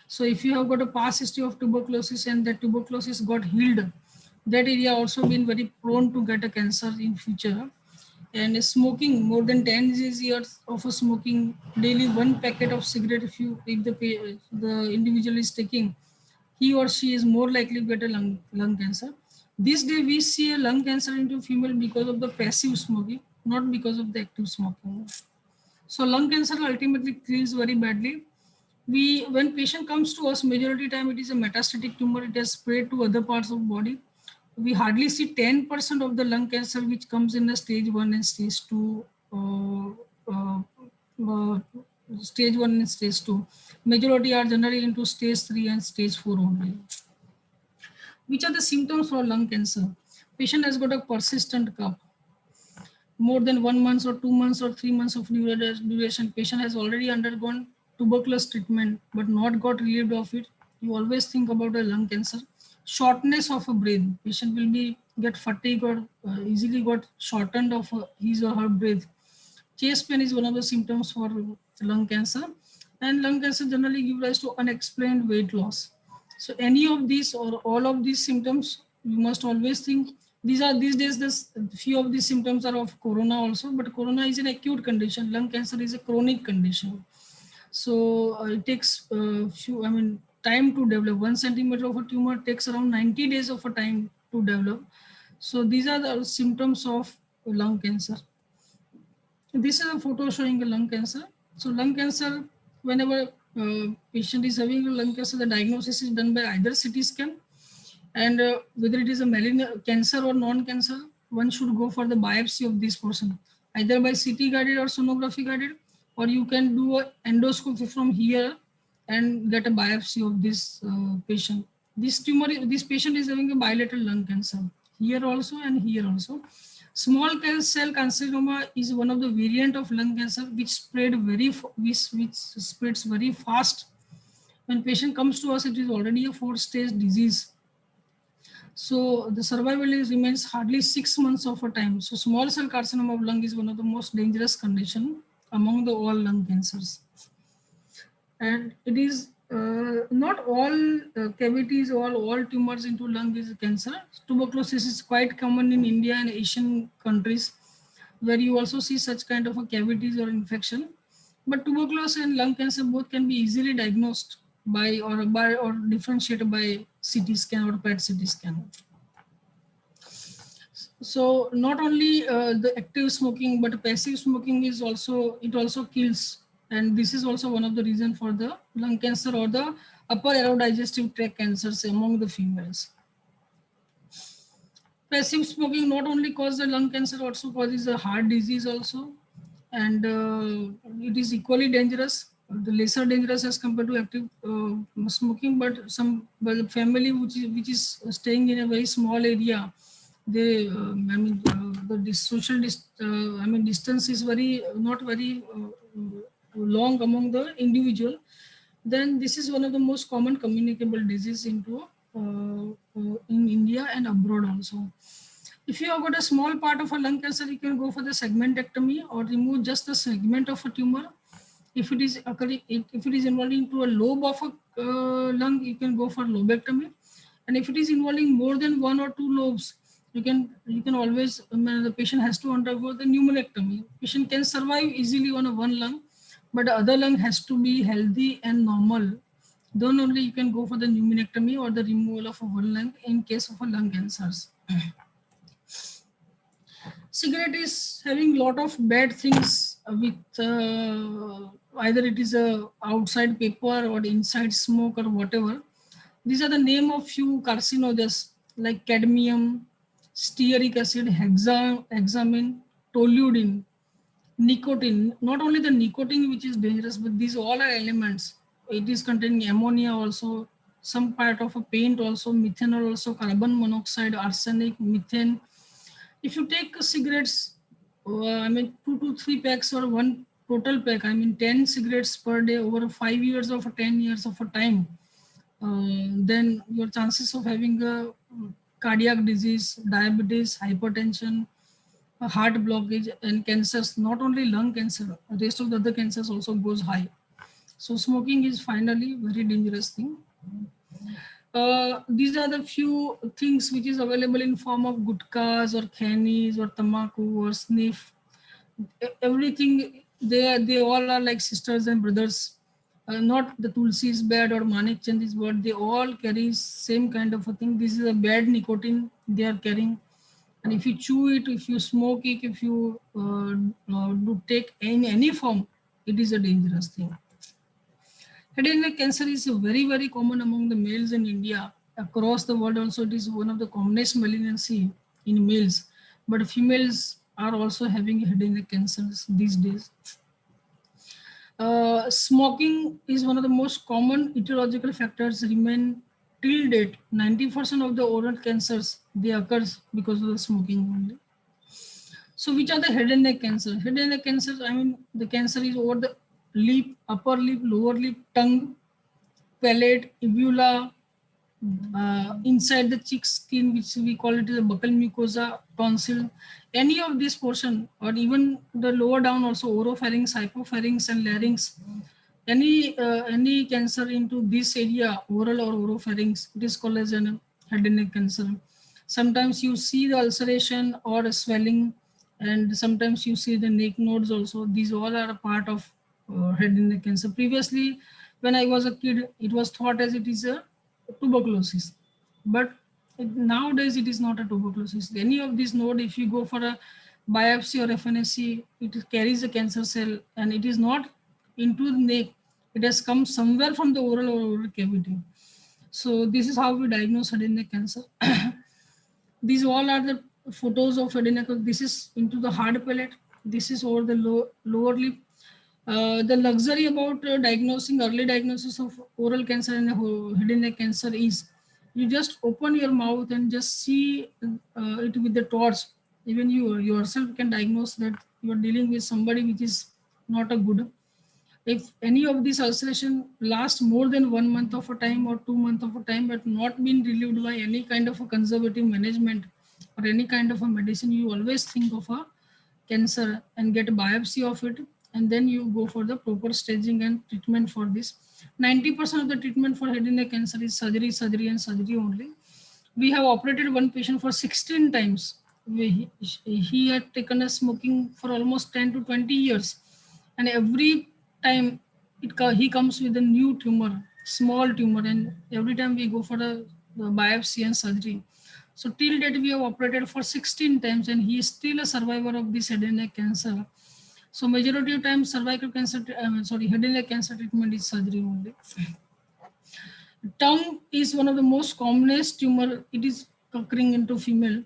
So if you have got a past history of tuberculosis and that tuberculosis got healed, that area also been very prone to get a cancer in future. And smoking more than 10 years of a smoking daily, one packet of cigarette, if the individual is taking, he or she is more likely to get a lung cancer. This day we see a lung cancer into female because of the passive smoking, not because of the active smoking. So lung cancer ultimately kills very badly. When patient comes to us, majority time it is a metastatic tumor. It has spread to other parts of body. We hardly see 10% of the lung cancer which comes in the stage 1 and stage 2. Stage 1 and stage 2. Majority are generally into stage 3 and stage 4 only. Which are the symptoms for lung cancer? Patient has got a persistent cough. More than 1 month or 2 months or 3 months of duration. Patient has already undergone tuberculosis treatment but not got relieved of it. You always think about a lung cancer. Shortness of a breath. Patient will get fatigue or easily got shortened of his or her breath. Chest pain is one of the symptoms for lung cancer. And lung cancer generally gives rise to unexplained weight loss. So any of these or all of these symptoms, you must always think these days this few of these symptoms are of corona also, but corona is an acute condition. Lung cancer is a chronic condition. So it takes time to develop. 1 centimeter of a tumor takes around 90 days of a time to develop. So these are the symptoms of lung cancer. This is a photo showing a lung cancer. So lung cancer, whenever patient is having a lung cancer, the diagnosis is done by either CT scan, and whether it is a malignant cancer or non-cancer, one should go for the biopsy of this person, either by CT guided or sonography guided, or you can do an endoscopy from here and get a biopsy of this patient. This patient is having a bilateral lung cancer, here also and here also. Small cell carcinoma is one of the variant of lung cancer which spreads very fast. When patient comes to us, it is already a 4-stage disease. So the survival remains hardly 6 months of a time. So small cell carcinoma of lung is one of the most dangerous condition among the all lung cancers. And it is not all cavities or all tumors into lung is cancer. Tuberculosis is quite common in India and Asian countries, where you also see such kind of a cavities or infection. But tuberculosis and lung cancer both can be easily diagnosed by or differentiated by CT scan or PET CT scan. So not only the active smoking, but passive smoking is also kills. And this is also one of the reasons for the lung cancer or the upper aerodigestive tract cancers among the females. Passive smoking not only causes the lung cancer, also causes a heart disease also. And it is equally dangerous, the lesser dangerous as compared to active smoking, but the family which is staying in a very small area, they the social distance is not very long among the individual, then this is one of the most common communicable disease into in India and abroad also. If you have got a small part of a lung cancer, you can go for the segmentectomy or remove just the segment of a tumor. If it is involving into a lobe of a lung, you can go for lobectomy. And if it is involving more than 1 or 2 lobes, you can always, the patient has to undergo the pneumonectomy. Patient can survive easily on a 1 lung, but the other lung has to be healthy and normal. Then only you can go for the pneumonectomy or the removal of a 1 lung in case of a lung cancers. Cigarette is having lot of bad things with either it is a outside paper or inside smoke or whatever. These are the name of few carcinogens like cadmium, stearic acid, hexamine, toluidine, nicotine. Not only the nicotine which is dangerous, but these all are elements. It is containing ammonia also, some part of a paint also, methanol also, carbon monoxide, arsenic, methane. If you take cigarettes, 2 to 3 packs or 1 total pack, 10 cigarettes per day over 5 years or 10 years of a time, then your chances of having a cardiac disease, diabetes, hypertension, heart blockage and cancers, not only lung cancer, rest of the other cancers also goes high. So smoking is finally very dangerous thing. These are the few things which is available in form of gutkas or khanis or tamaku or sniff. everything, they all are like sisters and brothers. Not the Tulsi is bad or Manik Chand is bad. They all carry same kind of a thing. This is a bad nicotine they are carrying. And if you chew it, if you smoke it, if you do take in any form, it is a dangerous thing. Head and neck cancer is very, very common among the males in India. Across the world also, it is one of the commonest malignancy in males. But females are also having head and neck cancers these days. Smoking is one of the most common etiological factors remain till date. 90% of the oral cancers, they occurs because of the smoking only. So which are the head and neck cancer? Head and neck cancers, I mean, the cancer is over the lip, upper lip, lower lip, tongue, palate, uvula, inside the cheek skin, which we call it the buccal mucosa, tonsil, any of this portion, or even the lower down also, oropharynx, hypopharynx, and larynx. Any cancer into this area, oral or oropharynx, it is called as a head and neck cancer. Sometimes you see the ulceration or a swelling, and sometimes you see the neck nodes also. These all are a part of head and neck cancer. Previously, when I was a kid, it was thought as it is a tuberculosis, but nowadays it is not a tuberculosis. Any of these node, if you go for a biopsy or FNSC, it carries a cancer cell, and it is not into the neck. It has come somewhere from the oral or oral cavity. So this is how we diagnose head and neck cancer. These all are the photos of head and neck. This is into the hard palate. This is over the lower lip. The luxury about diagnosing, early diagnosis of oral cancer and head and neck cancer is you just open your mouth and just see it with the torch. Even you yourself can diagnose that you are dealing with somebody which is not a good. If any of this ulceration lasts more than 1 month of a time or 2 months of a time, but not been relieved by any kind of a conservative management or any kind of a medicine, you always think of a cancer and get a biopsy of it, and then you go for the proper staging and treatment for this. 90% of the treatment for head and neck cancer is surgery, surgery, and surgery only. We have operated one patient for 16 times. He had taken a smoking for almost 10 to 20 years. And every time he comes with a new tumor, small tumor, and every time we go for the biopsy and surgery. So till date, we have operated for 16 times, and he is still a survivor of this head and neck cancer. So majority of times, cervical cancer, head and neck cancer treatment is surgery only. Tongue is one of the most commonest tumor. It is occurring into female.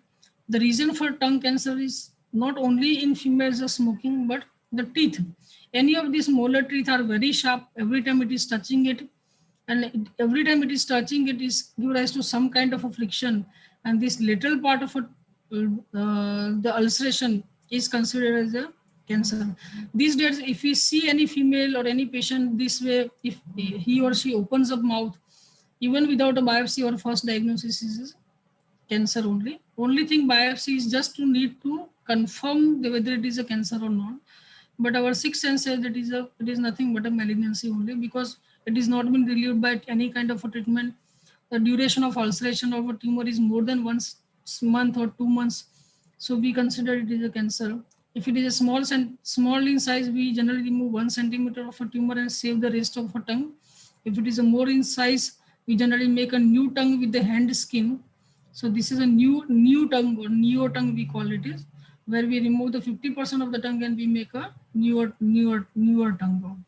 The reason for tongue cancer is not only in females smoking, but the teeth. Any of these molar teeth are very sharp. Every time it is touching it, and every time it is touching, it is give rise to some kind of a friction. And this little part of the ulceration is considered as a cancer. These days, if we see any female or any patient this way, if he or she opens up mouth, even without a biopsy or first diagnosis, is cancer only. Only thing biopsy is just to need to confirm whether it is a cancer or not. But our sixth sense says that it is nothing but a malignancy only, because it is not been relieved by any kind of a treatment. The duration of ulceration of a tumor is more than 1 month or 2 months. So we consider it is a cancer. If it is a small in size, we generally remove 1 centimeter of a tumor and save the rest of a tongue. If it is a more in size, we generally make a new tongue with the hand skin. So this is a new tongue, or neo tongue we call it is, where we remove the 50% of the tongue and we make a newer tongue.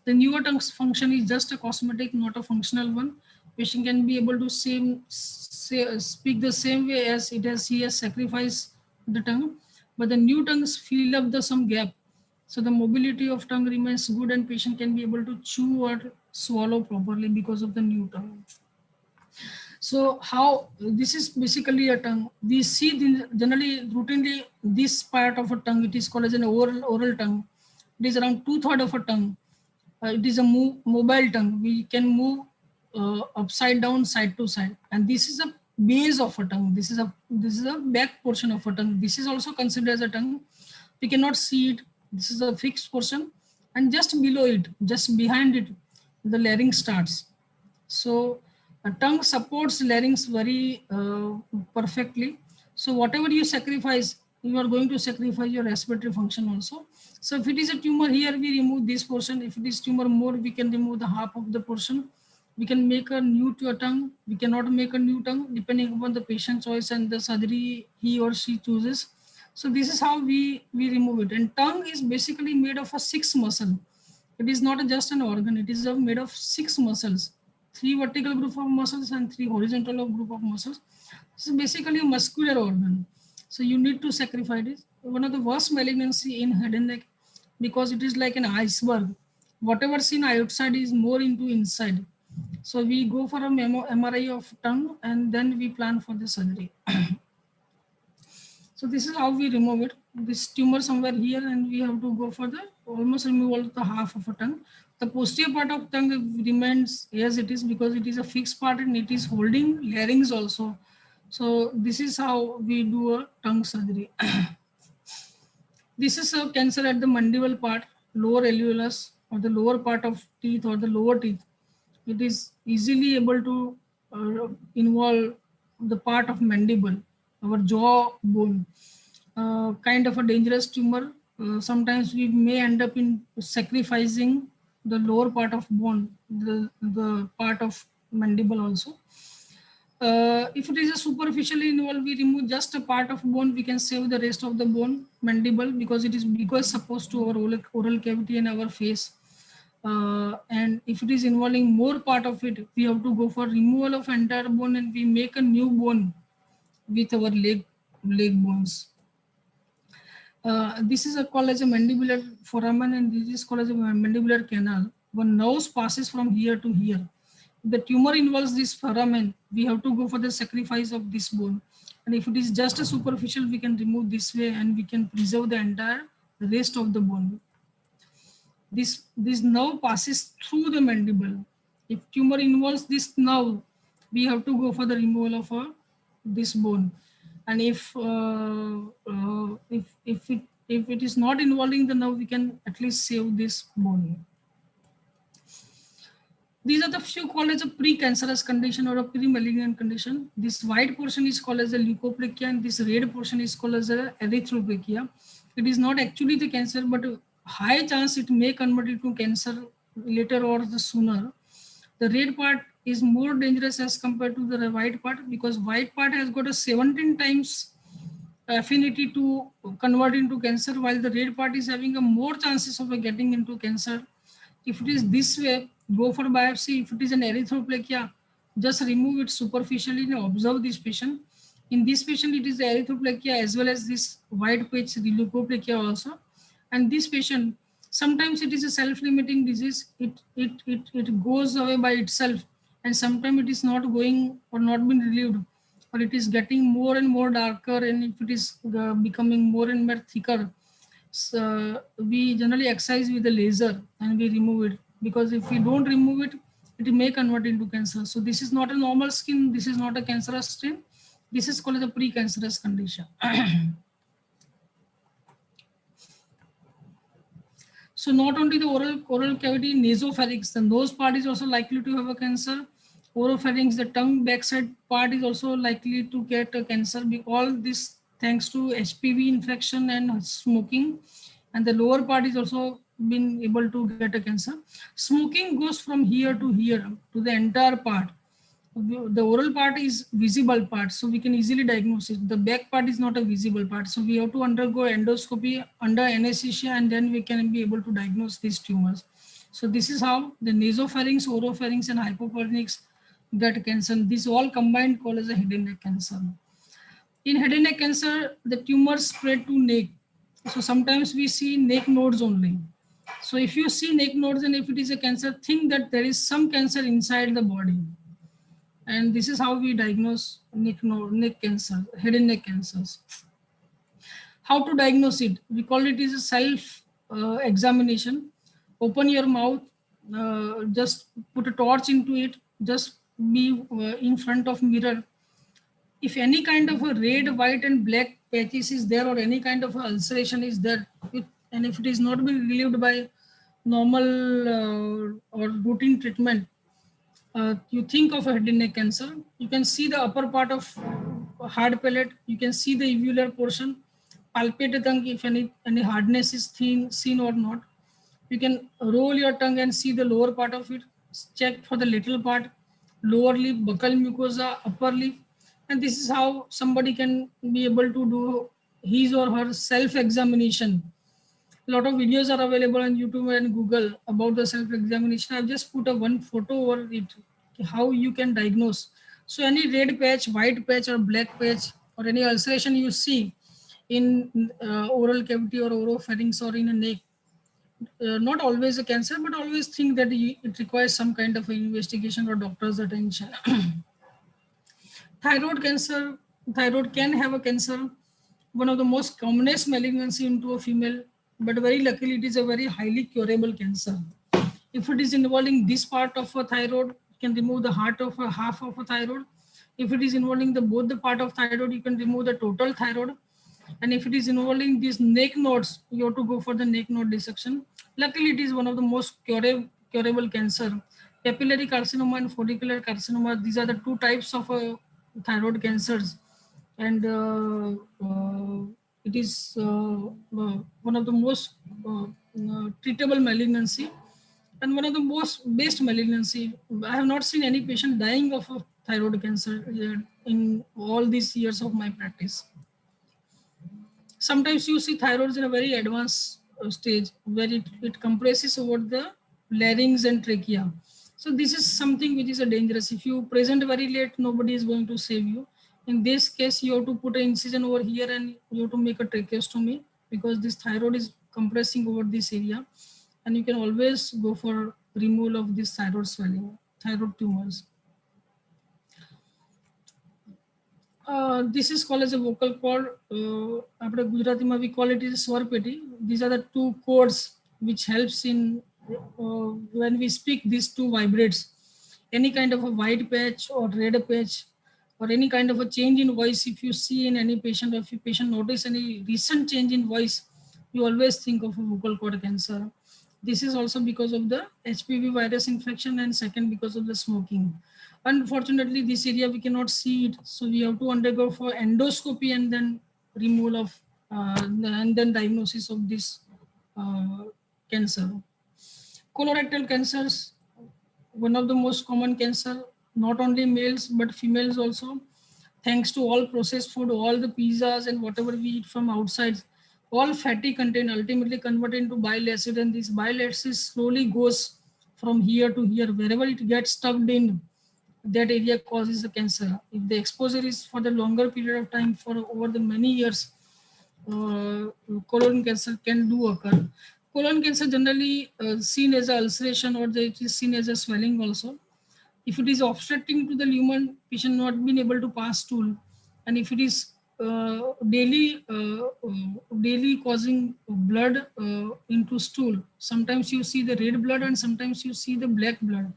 The newer tongue's function is just a cosmetic, not a functional one. Patient can be able to speak the same way as he has sacrificed the tongue, but the new tongues fill up some gap. So the mobility of tongue remains good, and patient can be able to chew or swallow properly because of the new tongue. So how this is basically a tongue. We see generally routinely this part of a tongue. It is called as an oral tongue. It is around 2/3 of a tongue. It is a mobile tongue. We can move upside down, side to side, and this is a base of a tongue. This is a back portion of a tongue. This is also considered as a tongue. We cannot see it. This is a fixed portion, and just below it, just behind it, the larynx starts. So a tongue supports larynx very perfectly. So whatever you sacrifice, you are going to sacrifice your respiratory function also. So if it is a tumor here, we remove this portion. If it is tumor more, we can remove the half of the portion. We can make a new tongue. We cannot make a new tongue depending upon the patient choice and the surgery he or she chooses. So this is how we remove it. And tongue is basically made of a 6 muscle. It is not just an organ. It is made of 6 muscles, 3 vertical group of muscles and 3 horizontal group of muscles. This is basically a muscular organ. So you need to sacrifice it. One of the worst malignancy in head and neck, because it is like an iceberg. Whatever seen outside is more into inside. So we go for a MRI of tongue and then we plan for the surgery. So this is how we remove it. This tumor somewhere here, and we have to go for the almost removal of the half of a tongue. The posterior part of tongue remains as it is because it is a fixed part and it is holding larynx also. So this is how we do a tongue surgery. This is a cancer at the mandible part, lower alveolus, or the lower part of teeth or the lower teeth. It is easily able to involve the part of mandible, our jaw bone. Kind of a dangerous tumor. Sometimes we may end up in sacrificing the lower part of bone, the part of mandible also. If it is a superficially involved, we remove just a part of bone. We can save the rest of the bone, mandible, because it is supposed to our oral cavity and our face. And if it is involving more part of it, we have to go for removal of entire bone and we make a new bone with our leg bones. This is called as a mandibular foramen, and this is called as a mandibular canal. One nerve passes from here to here. If the tumor involves this foramen, we have to go for the sacrifice of this bone. And if it is just a superficial, we can remove this way and we can preserve the entire rest of the bone. This nerve passes through the mandible. If tumor involves this nerve, we have to go for the removal of this bone. And if it is not involving the nerve, we can at least save this bone. These are the few called as a precancerous condition or a pre-malignant condition. This white portion is called as a leukoplakia and this red portion is called as a erythroplakia. It is not actually the cancer, but high chance it may convert into cancer later or the sooner. The red part is more dangerous as compared to the white part because white part has got a 17 times affinity to convert into cancer, while the red part is having a more chances of getting into cancer. If it is this way, go for biopsy. If it is an erythroplakia, just remove it superficially and observe this patient. In this patient, it is the erythroplakia as well as this white patch, the leukoplakia also. And this patient, sometimes it is a self-limiting disease. It goes away by itself, and sometimes it is not going or not been relieved, or it is getting more and more darker, and if it is becoming more and more thicker, so we generally excise with the laser and we remove it, because if we don't remove it, it may convert into cancer. So this is not a normal skin. This is not a cancerous skin. This is called a precancerous condition. So not only the oral cavity, nasopharynx, the nose part is also likely to have a cancer. Oropharynx, the tongue backside part is also likely to get a cancer. All this thanks to HPV infection and smoking. And the lower part is also been able to get a cancer. Smoking goes from here to the entire part. The oral part is visible part, so we can easily diagnose it. The back part is not a visible part, so we have to undergo endoscopy under anesthesia, and then we can be able to diagnose these tumors. So this is how the nasopharynx, oropharynx, and hypopharynx get cancer. These all combined called as a head and neck cancer. In head and neck cancer, the tumors spread to neck. So sometimes we see neck nodes only. So if you see neck nodes and if it is a cancer, think that there is some cancer inside the body. And this is how we diagnose neck cancer, head and neck cancers. How to diagnose it? We call it as a self-examination. Open your mouth, just put a torch into it, just be in front of mirror. If any kind of a red, white and black patches is there, or any kind of ulceration is there, and if it is not being relieved by normal or routine treatment, you think of a head and neck cancer. You can see the upper part of hard palate. You can see the uvular portion. palpate the tongue if any hardness is seen or not. You can roll your tongue and see the lower part of it. Check for the little part, lower lip, buccal mucosa, upper lip. And this is how somebody can be able to do his or her self-examination. A lot of videos are available on YouTube and Google about the self-examination. I've just put one photo over it, how you can diagnose. So any red patch, white patch or black patch or any ulceration you see in oral cavity or oropharynx or in a neck, not always a cancer, but always think that it requires some kind of investigation or doctor's attention. Thyroid cancer, thyroid can have a cancer, one of the most commonest malignancy into a female, but very luckily it is a very highly curable cancer. If it is involving this part of a thyroid, you can remove the heart of a half of a thyroid. If it is involving both the part of thyroid, you can remove the total thyroid. And if it is involving these neck nodes, you have to go for the neck node dissection. Luckily, it is one of the most curable cancer. Papillary carcinoma and follicular carcinoma, these are the two types of thyroid cancers. And it is one of the most treatable malignancy and one of the most best malignancy. I have not seen any patient dying of a thyroid cancer in all these years of my practice. Sometimes you see thyroids in a very advanced stage where it compresses over the larynx and trachea. So this is something which is a dangerous. If you present very late, nobody is going to save you. In this case, you have to put an incision over here and you have to make a tracheostomy because this thyroid is compressing over this area. And you can always go for removal of this thyroid swelling, thyroid tumors. This is called as a vocal cord. After Gujarati, we call it as swar peti. These are the two cords which helps in when we speak. These two vibrates. Any kind of a white patch or red patch, or any kind of a change in voice. If you see in any patient, or if your patient notice any recent change in voice, you always think of a vocal cord cancer. This is also because of the HPV virus infection and second because of the smoking. Unfortunately, this area we cannot see it, so we have to undergo for endoscopy and then removal of and then diagnosis of this cancer. Colorectal cancers, one of the most common cancer, not only males but females also. Thanks to all processed food, all the pizzas and whatever we eat from outside, all fatty content ultimately converted into bile acid, and this bile acid slowly goes from here to here. Wherever it gets stuck in, that area causes the cancer. If the exposure is for the longer period of time, for over the many years, colon cancer can do occur. Colon cancer generally seen as an ulceration, or it is seen as a swelling also. If it is obstructing to the lumen, patient not being able to pass stool, and if it is daily causing blood into stool, sometimes you see the red blood and sometimes you see the black blood,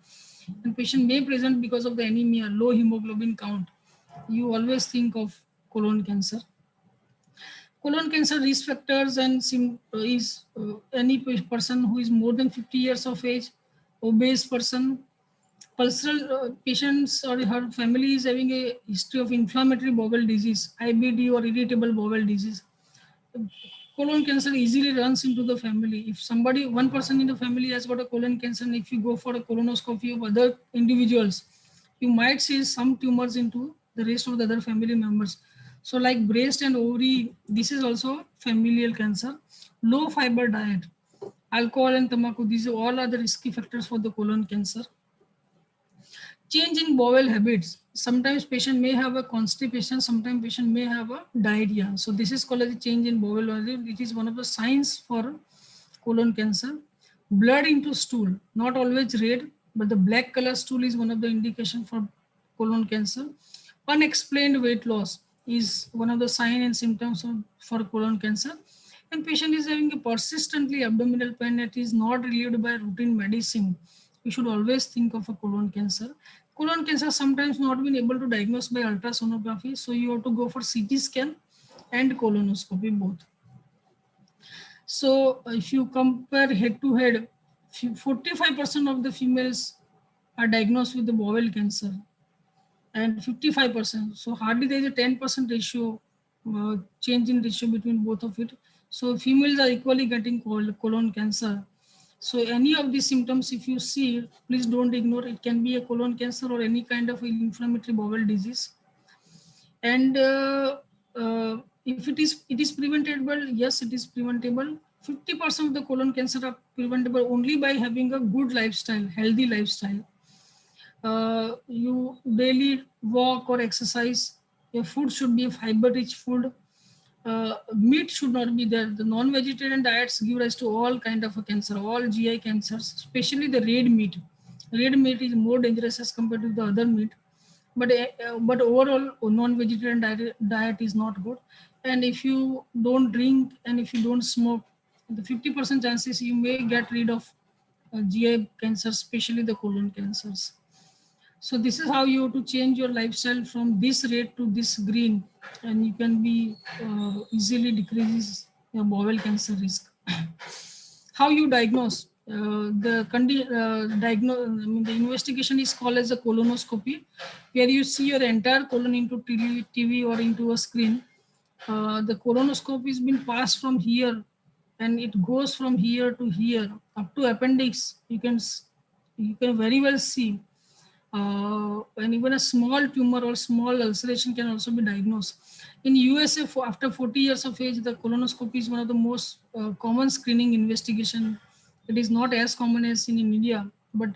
and patient may present because of the anemia, low hemoglobin count. You always think of colon cancer. Colon cancer risk factors and is any person who is more than 50 years of age, obese person, pulsal patients or her family is having a history of inflammatory bowel disease, IBD or irritable bowel disease. Colon cancer easily runs into the family. If somebody, one person in the family has got a colon cancer, and if you go for a colonoscopy of other individuals, you might see some tumors into the rest of the other family members. So like breast and ovary, this is also familial cancer. Low fiber diet, alcohol and tobacco, these are all other risky factors for the colon cancer. Change in bowel habits. Sometimes patient may have a constipation, sometimes patient may have a diarrhea. So this is called as a change in bowel habit. It is one of the signs for colon cancer. Blood into stool, not always red, but the black color stool is one of the indication for colon cancer. Unexplained weight loss is one of the signs and symptoms for colon cancer. And patient is having a persistently abdominal pain that is not relieved by routine medicine. We should always think of a colon cancer. Colon cancer sometimes not been able to diagnose by ultrasonography, so you have to go for CT scan and colonoscopy both. So if you compare head to head, 45% of the females are diagnosed with the bowel cancer and 55%. So hardly there is a 10% ratio change in ratio between both of it. So females are equally getting colon cancer. So any of these symptoms, if you see, please don't ignore. It can be a colon cancer or any kind of inflammatory bowel disease. And if it is preventable, yes, it is preventable. 50% of the colon cancer are preventable only by having a good lifestyle, healthy lifestyle. You daily walk or exercise. Your food should be a fiber-rich food. Meat should not be there. The non-vegetarian diets give rise to all kind of a cancer, all GI cancers, especially the red meat. Red meat is more dangerous as compared to the other meat. But overall, non-vegetarian diet is not good. And if you don't drink and if you don't smoke, the 50% chances you may get rid of GI cancer, especially the colon cancers. So this is how you have to change your lifestyle from this red to this green, and you can be easily decreases your bowel cancer risk. How you diagnose? The investigation is called as a colonoscopy, where you see your entire colon into TV or into a screen. The colonoscope is being passed from here, and it goes from here to here up to appendix. You can very well see. And even a small tumor or small ulceration can also be diagnosed. In USA, after 40 years of age, the colonoscopy is one of the most common screening investigation. It is not as common as in India, but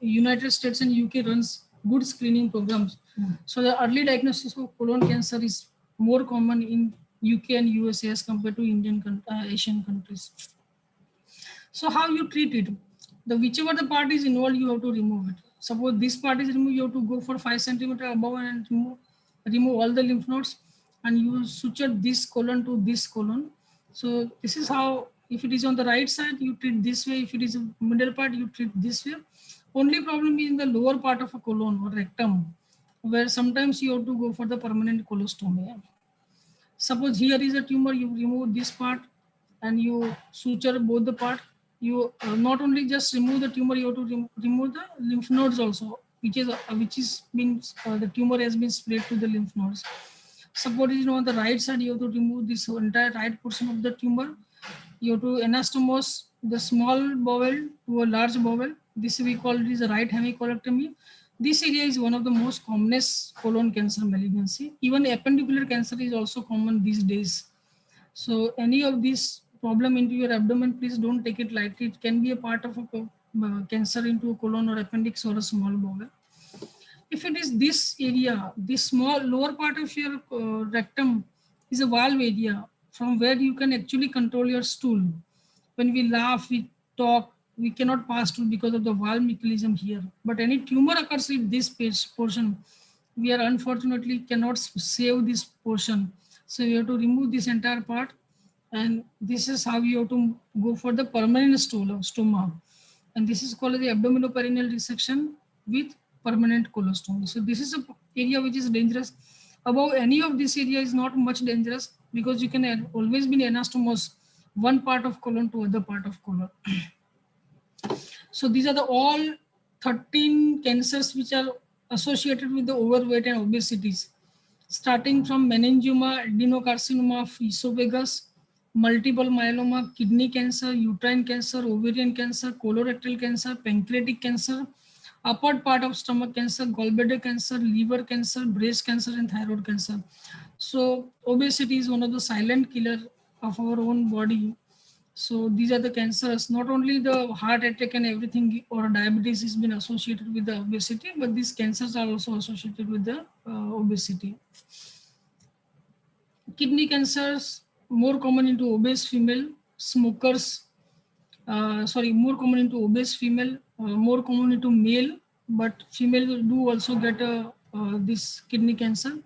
United States and UK runs good screening programs. So the early diagnosis of colon cancer is more common in UK and USA as compared to Asian countries. So how you treat it? Whichever the part is involved, you have to remove it. Suppose this part is removed, you have to go for 5 centimeter above and remove all the lymph nodes, and you suture this colon to this colon. So this is how, if it is on the right side, you treat this way. If it is a middle part, you treat this way. Only problem is in the lower part of a colon or rectum, where sometimes you have to go for the permanent colostomy. Suppose here is a tumor, you remove this part and you suture both the part. You not only just remove the tumor, you have to remove the lymph nodes also, the tumor has been spread to the lymph nodes. Suppose it is on the right side, you have to remove this entire right portion of the tumor. You have to anastomose the small bowel to a large bowel. This we call it is a right hemicolectomy. This area is one of the most commonest colon cancer malignancy. Even appendicular cancer is also common these days. So any of these problem into your abdomen, please don't take it lightly. It can be a part of a cancer into a colon or appendix or a small bowel. If it is this area, this small lower part of your rectum is a valve area from where you can actually control your stool. When we laugh, we talk, we cannot pass through because of the valve mechanism here. But any tumor occurs in this portion, we are unfortunately cannot save this portion. So you have to remove this entire part, and this is how you have to go for the permanent stool or stoma. And this is called the abdominoperineal resection with permanent colostomy. So this is an area which is dangerous. Above any of this area is not much dangerous because you can always be anastomose one part of colon to other part of colon. So these are the all 13 cancers which are associated with the overweight and obesities, starting from meningioma, adenocarcinoma of esophagus, multiple myeloma, kidney cancer, uterine cancer, ovarian cancer, colorectal cancer, pancreatic cancer, upper part of stomach cancer, gallbladder cancer, liver cancer, breast cancer, and thyroid cancer. So obesity is one of the silent killer of our own body. So these are the cancers. Not only the heart attack and everything or diabetes has been associated with the obesity, but these cancers are also associated with the obesity. Kidney cancers more common into obese female, smokers. More common into obese female, more common into male, but female do also get this kidney cancer.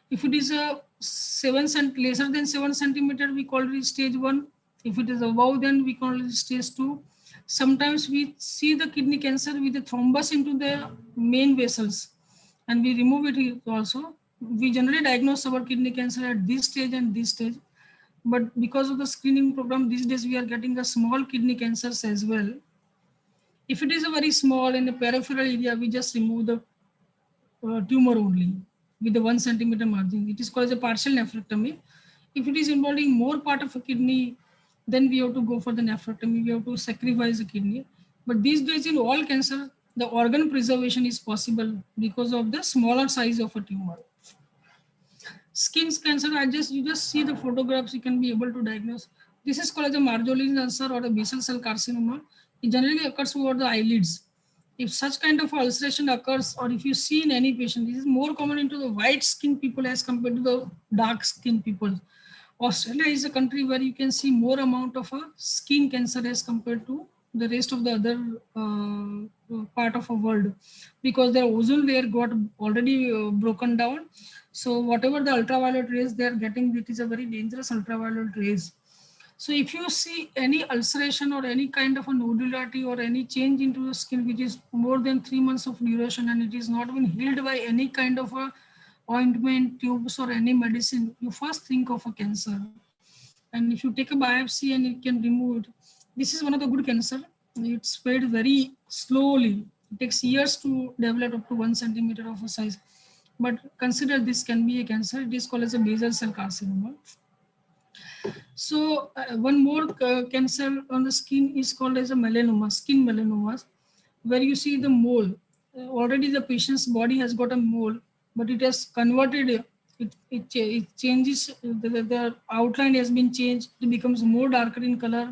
If it is a lesser than 7 centimeter, we call it stage 1. If it is above, then we call it stage 2. Sometimes we see the kidney cancer with a thrombus into the main vessels, and we remove it also. We generally diagnose our kidney cancer at this stage and this stage. But because of the screening program, these days we are getting a small kidney cancers as well. If it is a very small in the peripheral area, we just remove the tumor only. with the 1 centimeter margin. It is called as a partial nephrectomy. If it is involving more part of a kidney, then we have to go for the nephrectomy. We have to sacrifice the kidney. But these days in all cancer, the organ preservation is possible because of the smaller size of a tumor. Skin cancer, you just see the photographs, you can be able to diagnose. This is called as a Marjolin ulcer or a basal cell carcinoma. It generally occurs over the eyelids. If such kind of ulceration occurs, or if you see in any patient, this is more common into the white skin people as compared to the dark skin people. Australia is a country where you can see more amount of a skin cancer as compared to the rest of the other part of the world, because their ozone layer got already broken down. So whatever the ultraviolet rays they are getting, it is a very dangerous ultraviolet rays. So if you see any ulceration or any kind of a nodularity or any change into the skin which is more than 3 months of duration and it is not been healed by any kind of a ointment, tubes or any medicine, you first think of a cancer. And if you take a biopsy and you can remove it, this is one of the good cancer. It's spread very slowly. It takes years to develop up to 1 centimeter of a size. But consider this can be a cancer. It is called as a basal cell carcinoma. So one more cancer on the skin is called as a melanoma, skin melanomas, where you see the mole. Already the patient's body has got a mole, but it has converted, it changes, the outline has been changed, it becomes more darker in color,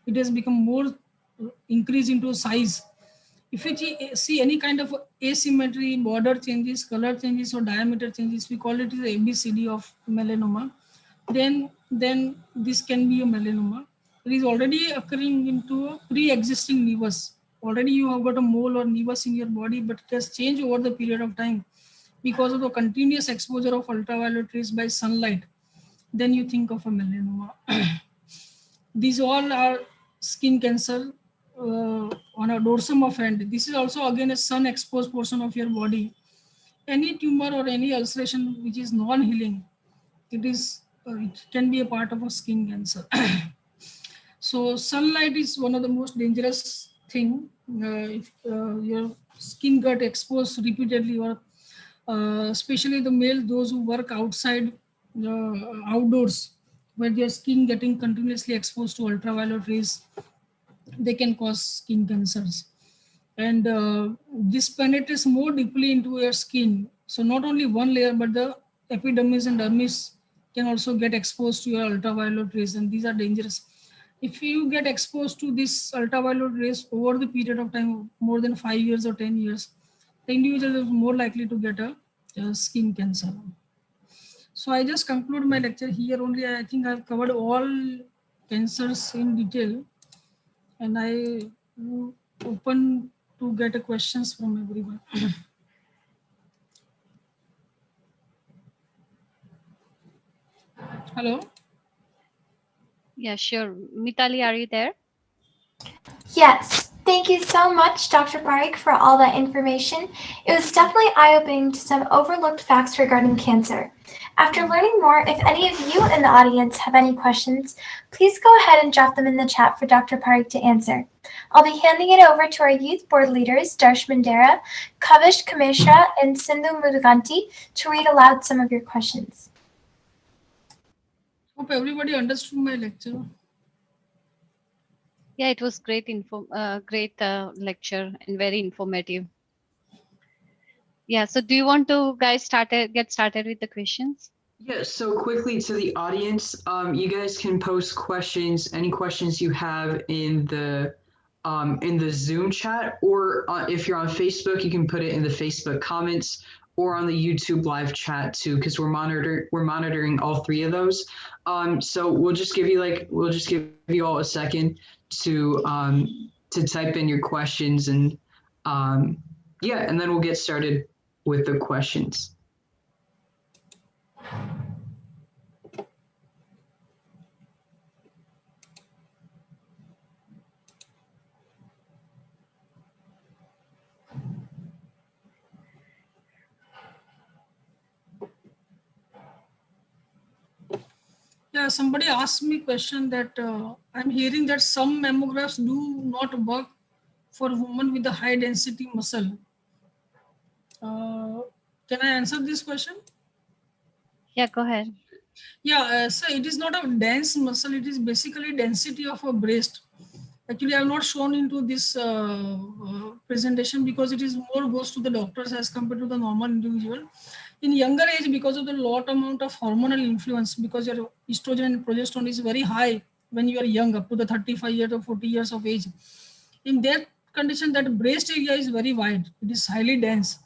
it has become more increase into size. If you see any kind of asymmetry, border changes, color changes or diameter changes, we call it the ABCD of melanoma. Then this can be a melanoma. It is already occurring into a pre-existing nevus. Already you have got a mole or nevus in your body, but it has changed over the period of time because of the continuous exposure of ultraviolet rays by sunlight. Then you think of a melanoma. These all are skin cancer on a dorsum of hand. This is also again a sun exposed portion of your body. Any tumor or any ulceration which is non-healing, it can be a part of a skin cancer. So sunlight is one of the most dangerous thing. If your skin got exposed repeatedly, or especially the male, those who work outside, outdoors, where their skin getting continuously exposed to ultraviolet rays, they can cause skin cancers. And this penetrates more deeply into your skin. So not only one layer, but the epidermis and dermis can also get exposed to your ultraviolet rays, and these are dangerous. If you get exposed to this ultraviolet rays over the period of time, more than 5 years or 10 years, the individual is more likely to get a skin cancer. So I just conclude my lecture here only. I think I've covered all cancers in detail, and I open to get questions from everyone. Hello? Yeah, sure. Mitali, are you there? Yes. Thank you so much, Dr. Parikh, for all that information. It was definitely eye-opening to some overlooked facts regarding cancer. After learning more, if any of you in the audience have any questions, please go ahead and drop them in the chat for Dr. Parikh to answer. I'll be handing it over to our youth board leaders, Darshman Dara, Kavish Kameshra, and Sindhu Muruganti, to read aloud some of your questions. Hope everybody understood my lecture. Yeah, it was great lecture and very informative. Yeah, so do you want to guys get started with the questions? Yeah, so quickly to the audience, you guys can post questions, any questions you have in the Zoom chat, or if you're on Facebook, you can put it in the Facebook comments or on the YouTube live chat too, because we're monitoring all three of those. So we'll just give you all a second to type in your questions, and yeah, and then we'll get started with the questions. Yeah, somebody asked me a question that I'm hearing that some mammographs do not work for women with a high density muscle. Can I answer this question? Yeah, go ahead. Yeah, so it is not a dense muscle, it is basically density of a breast. Actually, I have not shown into this presentation because it is more goes to the doctors as compared to the normal individual. In younger age, because of the lot amount of hormonal influence, because your estrogen and progesterone is very high when you are young, up to the 35 years or 40 years of age. In that condition, that breast area is very wide. It is highly dense.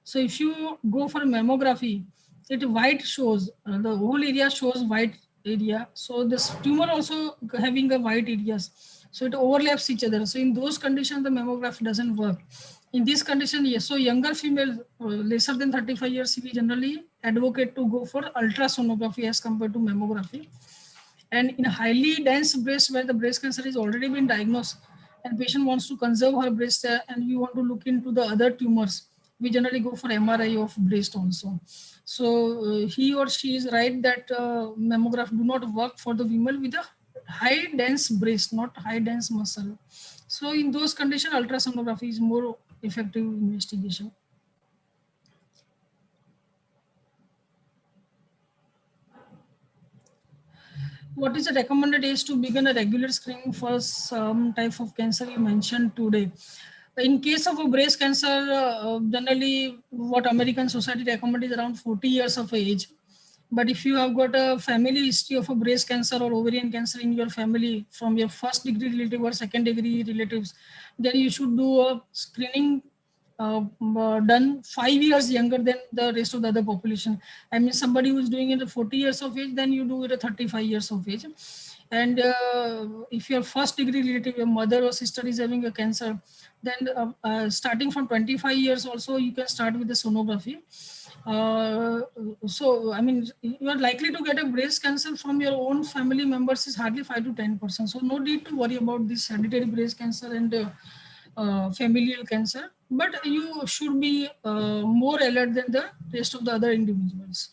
So if you go for mammography, it white shows, the whole area shows white area. So this tumor also having a white areas. So it overlaps each other. So in those conditions, the mammography doesn't work. In this condition, yes, so younger female, lesser than 35 years, we generally advocate to go for ultrasonography as compared to mammography. And in highly dense breast where the breast cancer is already been diagnosed and patient wants to conserve her breast and we want to look into the other tumors, we generally go for MRI of breast also. So he or she is right that mammograph do not work for the women with a high dense breast, not high dense muscle. So in those conditions, ultrasonography is more effective investigation. What is the recommended age to begin a regular screening for some type of cancer you mentioned today? In case of a breast cancer, generally what American Society recommend is around 40 years of age. But if you have got a family history of a breast cancer or ovarian cancer in your family from your first degree relative or second degree relatives, then you should do a screening done 5 years younger than the rest of the other population. I mean, somebody who is doing it at 40 years of age, then you do it at 35 years of age. And if your first degree relative, your mother or sister is having a cancer, then starting from 25 years also, you can start with the sonography. So, I mean, you are likely to get a breast cancer from your own family members is hardly 5 to 10%. So no need to worry about this hereditary breast cancer and familial cancer, but you should be more alert than the rest of the other individuals.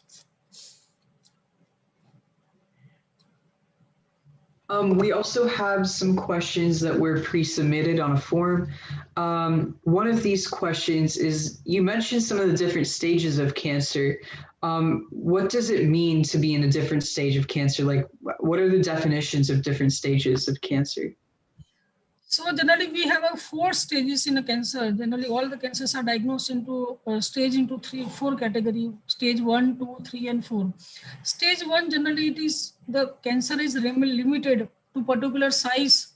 We also have some questions that were pre-submitted on a form. One of these questions is, you mentioned some of the different stages of cancer. What does it mean to be in a different stage of cancer? Like, what are the definitions of different stages of cancer? So generally we have 4 stages in a cancer. Generally all the cancers are diagnosed into stage into 4 category, stage 1, 2, 3 and 4. Stage 1, generally it is the cancer is limited to particular size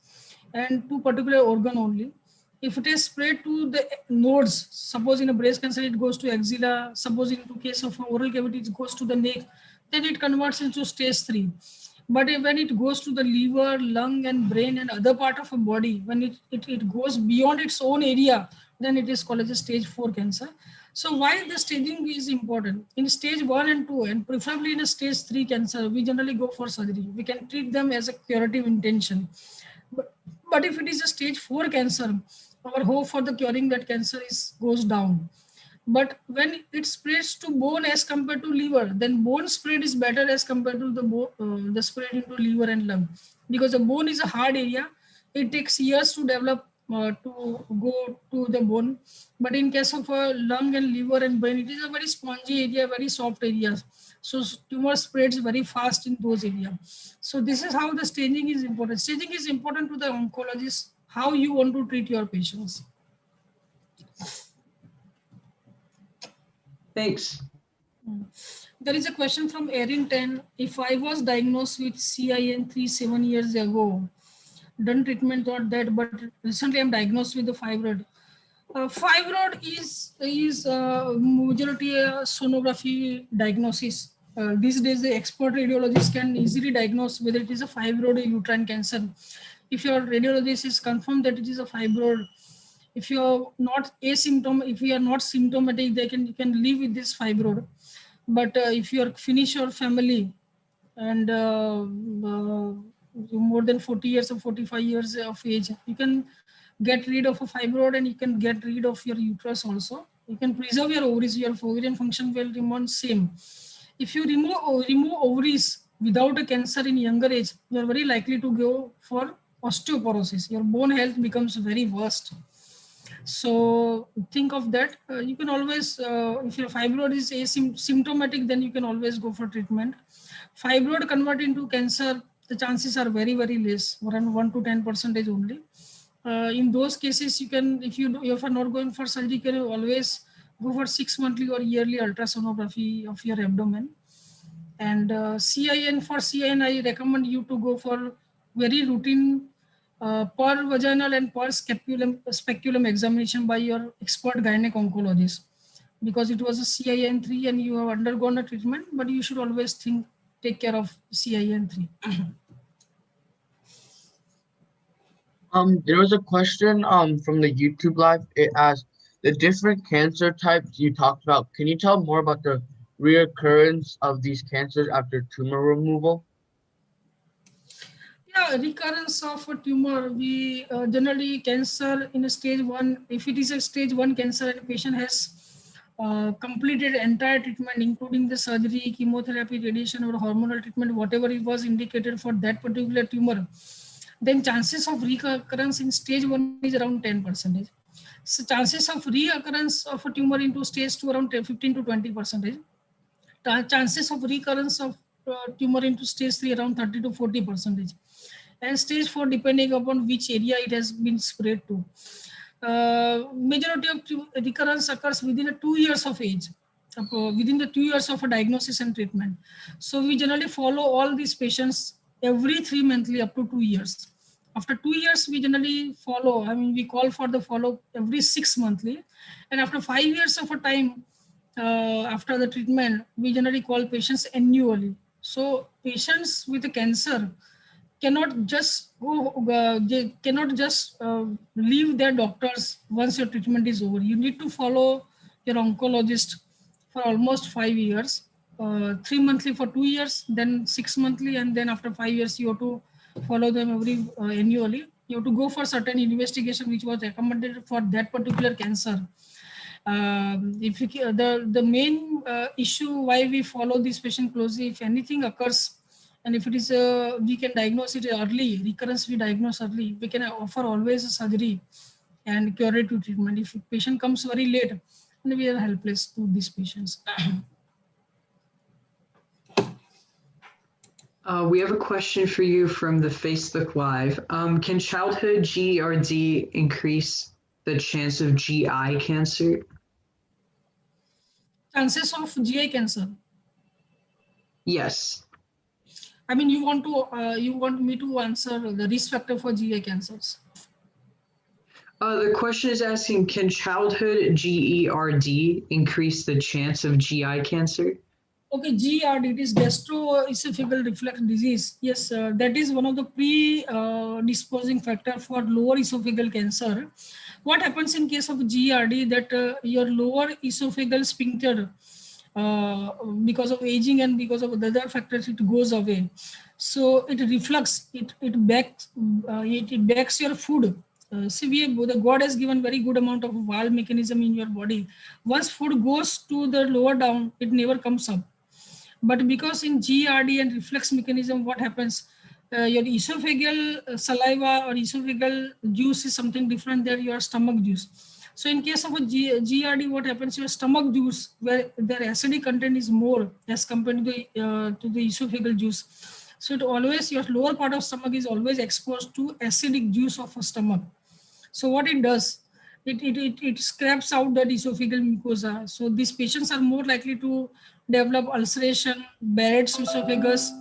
and to particular organ only. If it is spread to the nodes, suppose in a breast cancer it goes to axilla, suppose in case of oral cavity it goes to the neck, then it converts into stage 3. But when it goes to the liver, lung and brain and other part of a body, when it goes beyond its own area, then it is called as a stage 4 cancer. So why the staging is important? In stage 1 and 2 and preferably in a stage 3 cancer, we generally go for surgery. We can treat them as a curative intention. But if it is a stage 4 cancer, our hope for the curing that cancer goes down. But when it spreads to bone as compared to liver, then bone spread is better as compared to the spread into liver and lung, because the bone is a hard area. It takes years to develop to go to the bone. But in case of lung and liver and brain, it is a very spongy area, very soft areas. So tumor spreads very fast in those areas. So this is how the staging is important. Staging is important to the oncologist, how you want to treat your patients. Thanks. There is a question from Erin 10. If I was diagnosed with CIN 7 years ago, done treatment or that, but recently I'm diagnosed with the fibroid. Fibroid is majority sonography diagnosis. These days, the expert radiologists can easily diagnose whether it is a fibroid or uterine cancer. If your radiologist is confirmed that it is a fibroid, if you are not if you are not symptomatic, you can live with this fibroid. But if you are finish your family and more than 40 years or 45 years of age, you can get rid of a fibroid and you can get rid of your uterus also. You can preserve your ovaries, your ovarian function will remain same. If you remove ovaries without a cancer in younger age, you are very likely to go for osteoporosis. Your bone health becomes very worst. So think of that. You can always, if your fibroid is asymptomatic, then you can always go for treatment. Fibroid convert into cancer, the chances are very, very less, around 1 to 10% only. In those cases, you can, if you are not going for surgery, you can always go for 6 monthly or yearly ultrasonography of your abdomen. And CIN, for CIN, I recommend you to go for very routine per vaginal and per speculum examination by your expert gynec oncologist, because it was a CIN3 and you have undergone a treatment, but you should always take care of CIN3. There was a question from the YouTube live. It asked the different cancer types you talked about. Can you tell more about the reoccurrence of these cancers after tumor removal? Yeah, recurrence of a tumor, we generally cancer in a stage 1, if it is a stage 1 cancer and patient has completed entire treatment, including the surgery, chemotherapy, radiation, or hormonal treatment, whatever it was indicated for that particular tumor, then chances of recurrence in stage 1 is around 10%. So chances of reoccurrence of a tumor into stage 2 around 15 to 20%. Chances of recurrence of tumor into stage 3 around 30 to 40%. And stage 4 depending upon which area it has been spread to. Majority of recurrence occurs within 2 years of age, within the 2 years of a diagnosis and treatment. So we generally follow all these patients every 3 monthly up to 2 years. After 2 years, we generally follow, we call for the follow every 6 monthly. And after 5 years of a time, after the treatment, we generally call patients annually. So patients with a cancer cannot just they cannot just leave their doctors once your treatment is over. You need to follow your oncologist for almost 5 years, 3 monthly for 2 years, then 6 monthly, and then after 5 years you have to follow them every annually. You have to go for certain investigation which was recommended for that particular cancer. If you, the main issue why we follow this patient closely, if anything occurs and if it is we can diagnose it early, recurrence we diagnose early, we can offer always a surgery and curative treatment. If patient comes very late, then we are helpless to these patients. We have a question for you from the Facebook Live. Can childhood GERD increase the chance of GI cancer? Chances of GI cancer? Yes. You want me to answer the risk factor for GI cancers? The question is asking, can childhood GERD increase the chance of GI cancer? Okay, GERD, it is gastroesophageal reflux disease. Yes, that is one of the predisposing factor for lower esophageal cancer. What happens in case of GERD, that your lower esophageal sphincter, because of aging and because of the other factors, it goes away. So it reflux, it backs your food. The God has given very good amount of valve mechanism in your body. Once food goes to the lower down, it never comes up. But because in GERD and reflex mechanism, what happens? Your esophageal saliva or esophageal juice is something different than your stomach juice. So in case of a GERD, what happens? Your stomach juice, where their acidic content is more as compared to the esophageal juice. So it always, your lower part of stomach is always exposed to acidic juice of a stomach. So what it does, it scraps out that esophageal mucosa. So these patients are more likely to develop ulceration, Barrett's esophagus,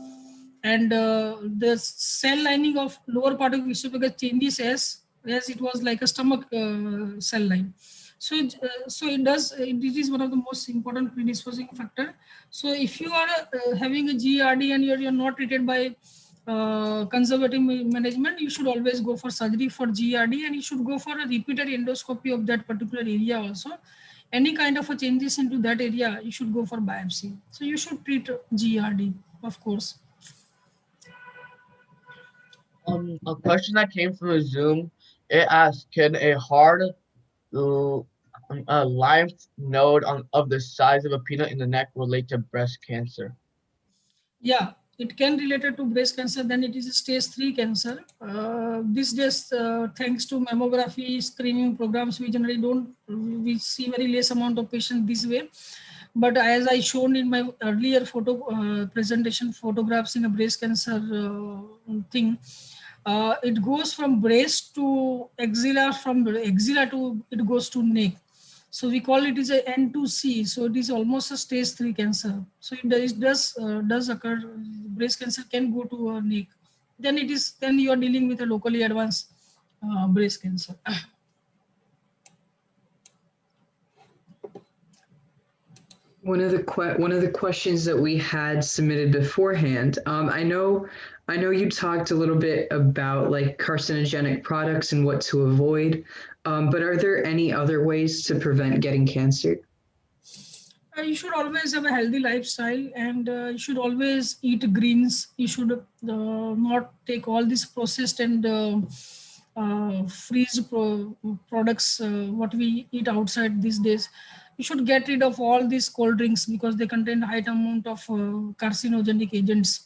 and the cell lining of lower part of esophagus changes as it was like a stomach cell line. So it is one of the most important predisposing factor. So if you are having a GERD and you're not treated by conservative management, you should always go for surgery for GERD, and you should go for a repeated endoscopy of that particular area also. Any kind of a changes into that area, you should go for biopsy. So you should treat GERD, of course. A question that came from the Zoom, it asked, can a hard lymph node of the size of a peanut in the neck relate to breast cancer? Yeah, it can related to breast cancer, then it is a stage 3 cancer. These days, thanks to mammography screening programs, we see very less amount of patients this way. But as I shown in my earlier presentation photographs in a breast cancer thing, it goes from breast to axilla, from axilla to it goes to neck. So we call it is a N2C. So it is almost a stage 3 cancer. So it does occur. Breast cancer can go to a neck. Then you are dealing with a locally advanced breast cancer. One of the questions that we had submitted beforehand, I know you talked a little bit about like carcinogenic products and what to avoid, but are there any other ways to prevent getting cancer? You should always have a healthy lifestyle, and you should always eat greens. You should not take all these processed and freeze products, what we eat outside these days. You should get rid of all these cold drinks because they contain high amount of carcinogenic agents.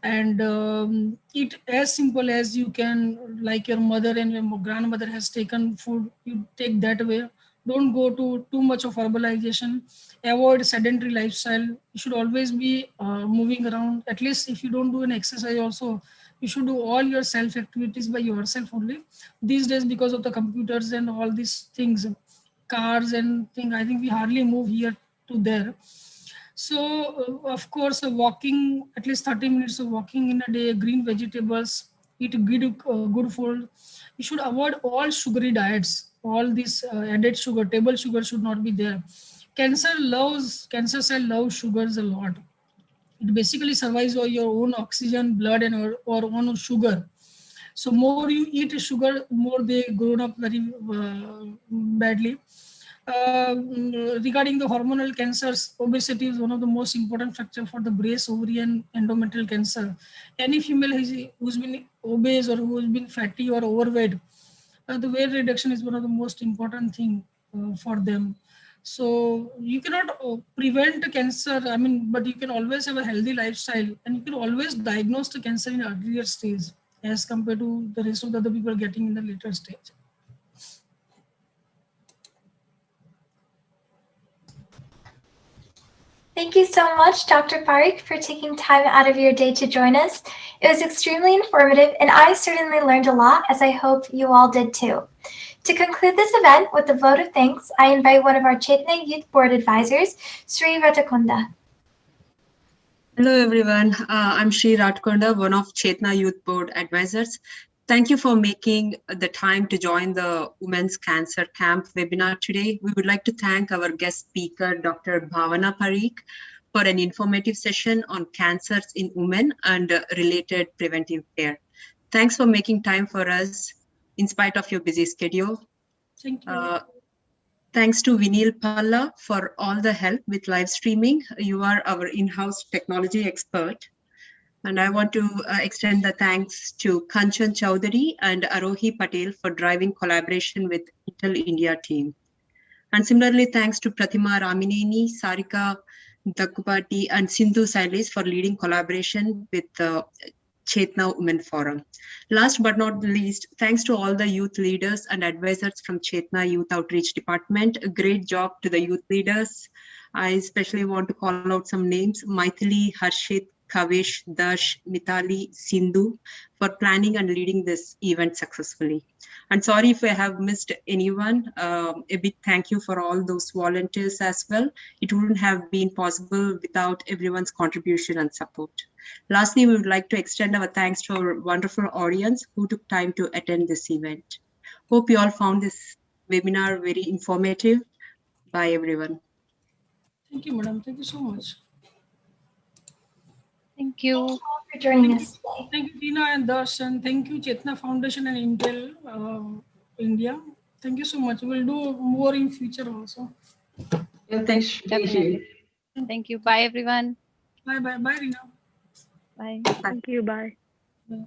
And eat as simple as you can, like your mother and your grandmother has taken food, you take that way. Don't go to too much of herbalization. Avoid sedentary lifestyle. You should always be moving around. At least if you don't do an exercise also, you should do all your self activities by yourself only. These days, because of the computers and all these things, cars and things, I think we hardly move here to there. So of course, walking, at least 30 minutes of walking in a day, green vegetables, eat good food. You should avoid all sugary diets. All this added sugar, table sugar should not be there. Cancer cell loves sugars a lot. It basically survives on your own oxygen, blood, and or own sugar. So more you eat sugar, more they grow up very badly. Regarding the hormonal cancers, obesity is one of the most important factors for the breast, ovarian, endometrial cancer. Any female who's been obese or who's been fatty or overweight, the weight reduction is one of the most important thing for them. So you cannot prevent cancer, but you can always have a healthy lifestyle, and you can always diagnose the cancer in earlier stage as compared to the rest of the other people getting in the later stage. Thank you so much, Dr. Parikh, for taking time out of your day to join us. It was extremely informative, and I certainly learned a lot, as I hope you all did too. To conclude this event with a vote of thanks, I invite one of our Chetana Youth Board advisors, Sri Ratakonda. Hello, everyone. I'm Sri Ratkonda, one of Chetana Youth Board advisors. Thank you for making the time to join the Women's Cancer Camp webinar today. We would like to thank our guest speaker, Dr. Bhavana Parikh, for an informative session on cancers in women and related preventive care. Thanks for making time for us in spite of your busy schedule. Thank you. Thanks to Vinil Palla for all the help with live streaming. You are our in-house technology expert. And I want to extend the thanks to Kanchan Chowdhury and Arohi Patel for driving collaboration with Intel India team. And similarly, thanks to Pratima Ramineni, Sarika Dakupati, and Sindhu Sailis for leading collaboration with the Chetana Women Forum. Last but not least, thanks to all the youth leaders and advisors from Chetana Youth Outreach Department. A great job to the youth leaders. I especially want to call out some names: Maithili, Harshit, Kavish, Dash, Mitali, Sindhu, for planning and leading this event successfully. And sorry if I have missed anyone. A big thank you for all those volunteers as well. It wouldn't have been possible without everyone's contribution and support. Lastly, we would like to extend our thanks to our wonderful audience who took time to attend this event. Hope you all found this webinar very informative. Bye, everyone. Thank you, madam. Thank you so much. Thank you. Thank you all for joining us today. Thank you, Tina and Dash, and thank you, Chetana Foundation and Intel India. Thank you so much. We'll do more in future also. Yeah, thanks for being here. Definitely. Thank you. Bye, everyone. Bye, Rina. Bye. Thank you. Bye. Bye.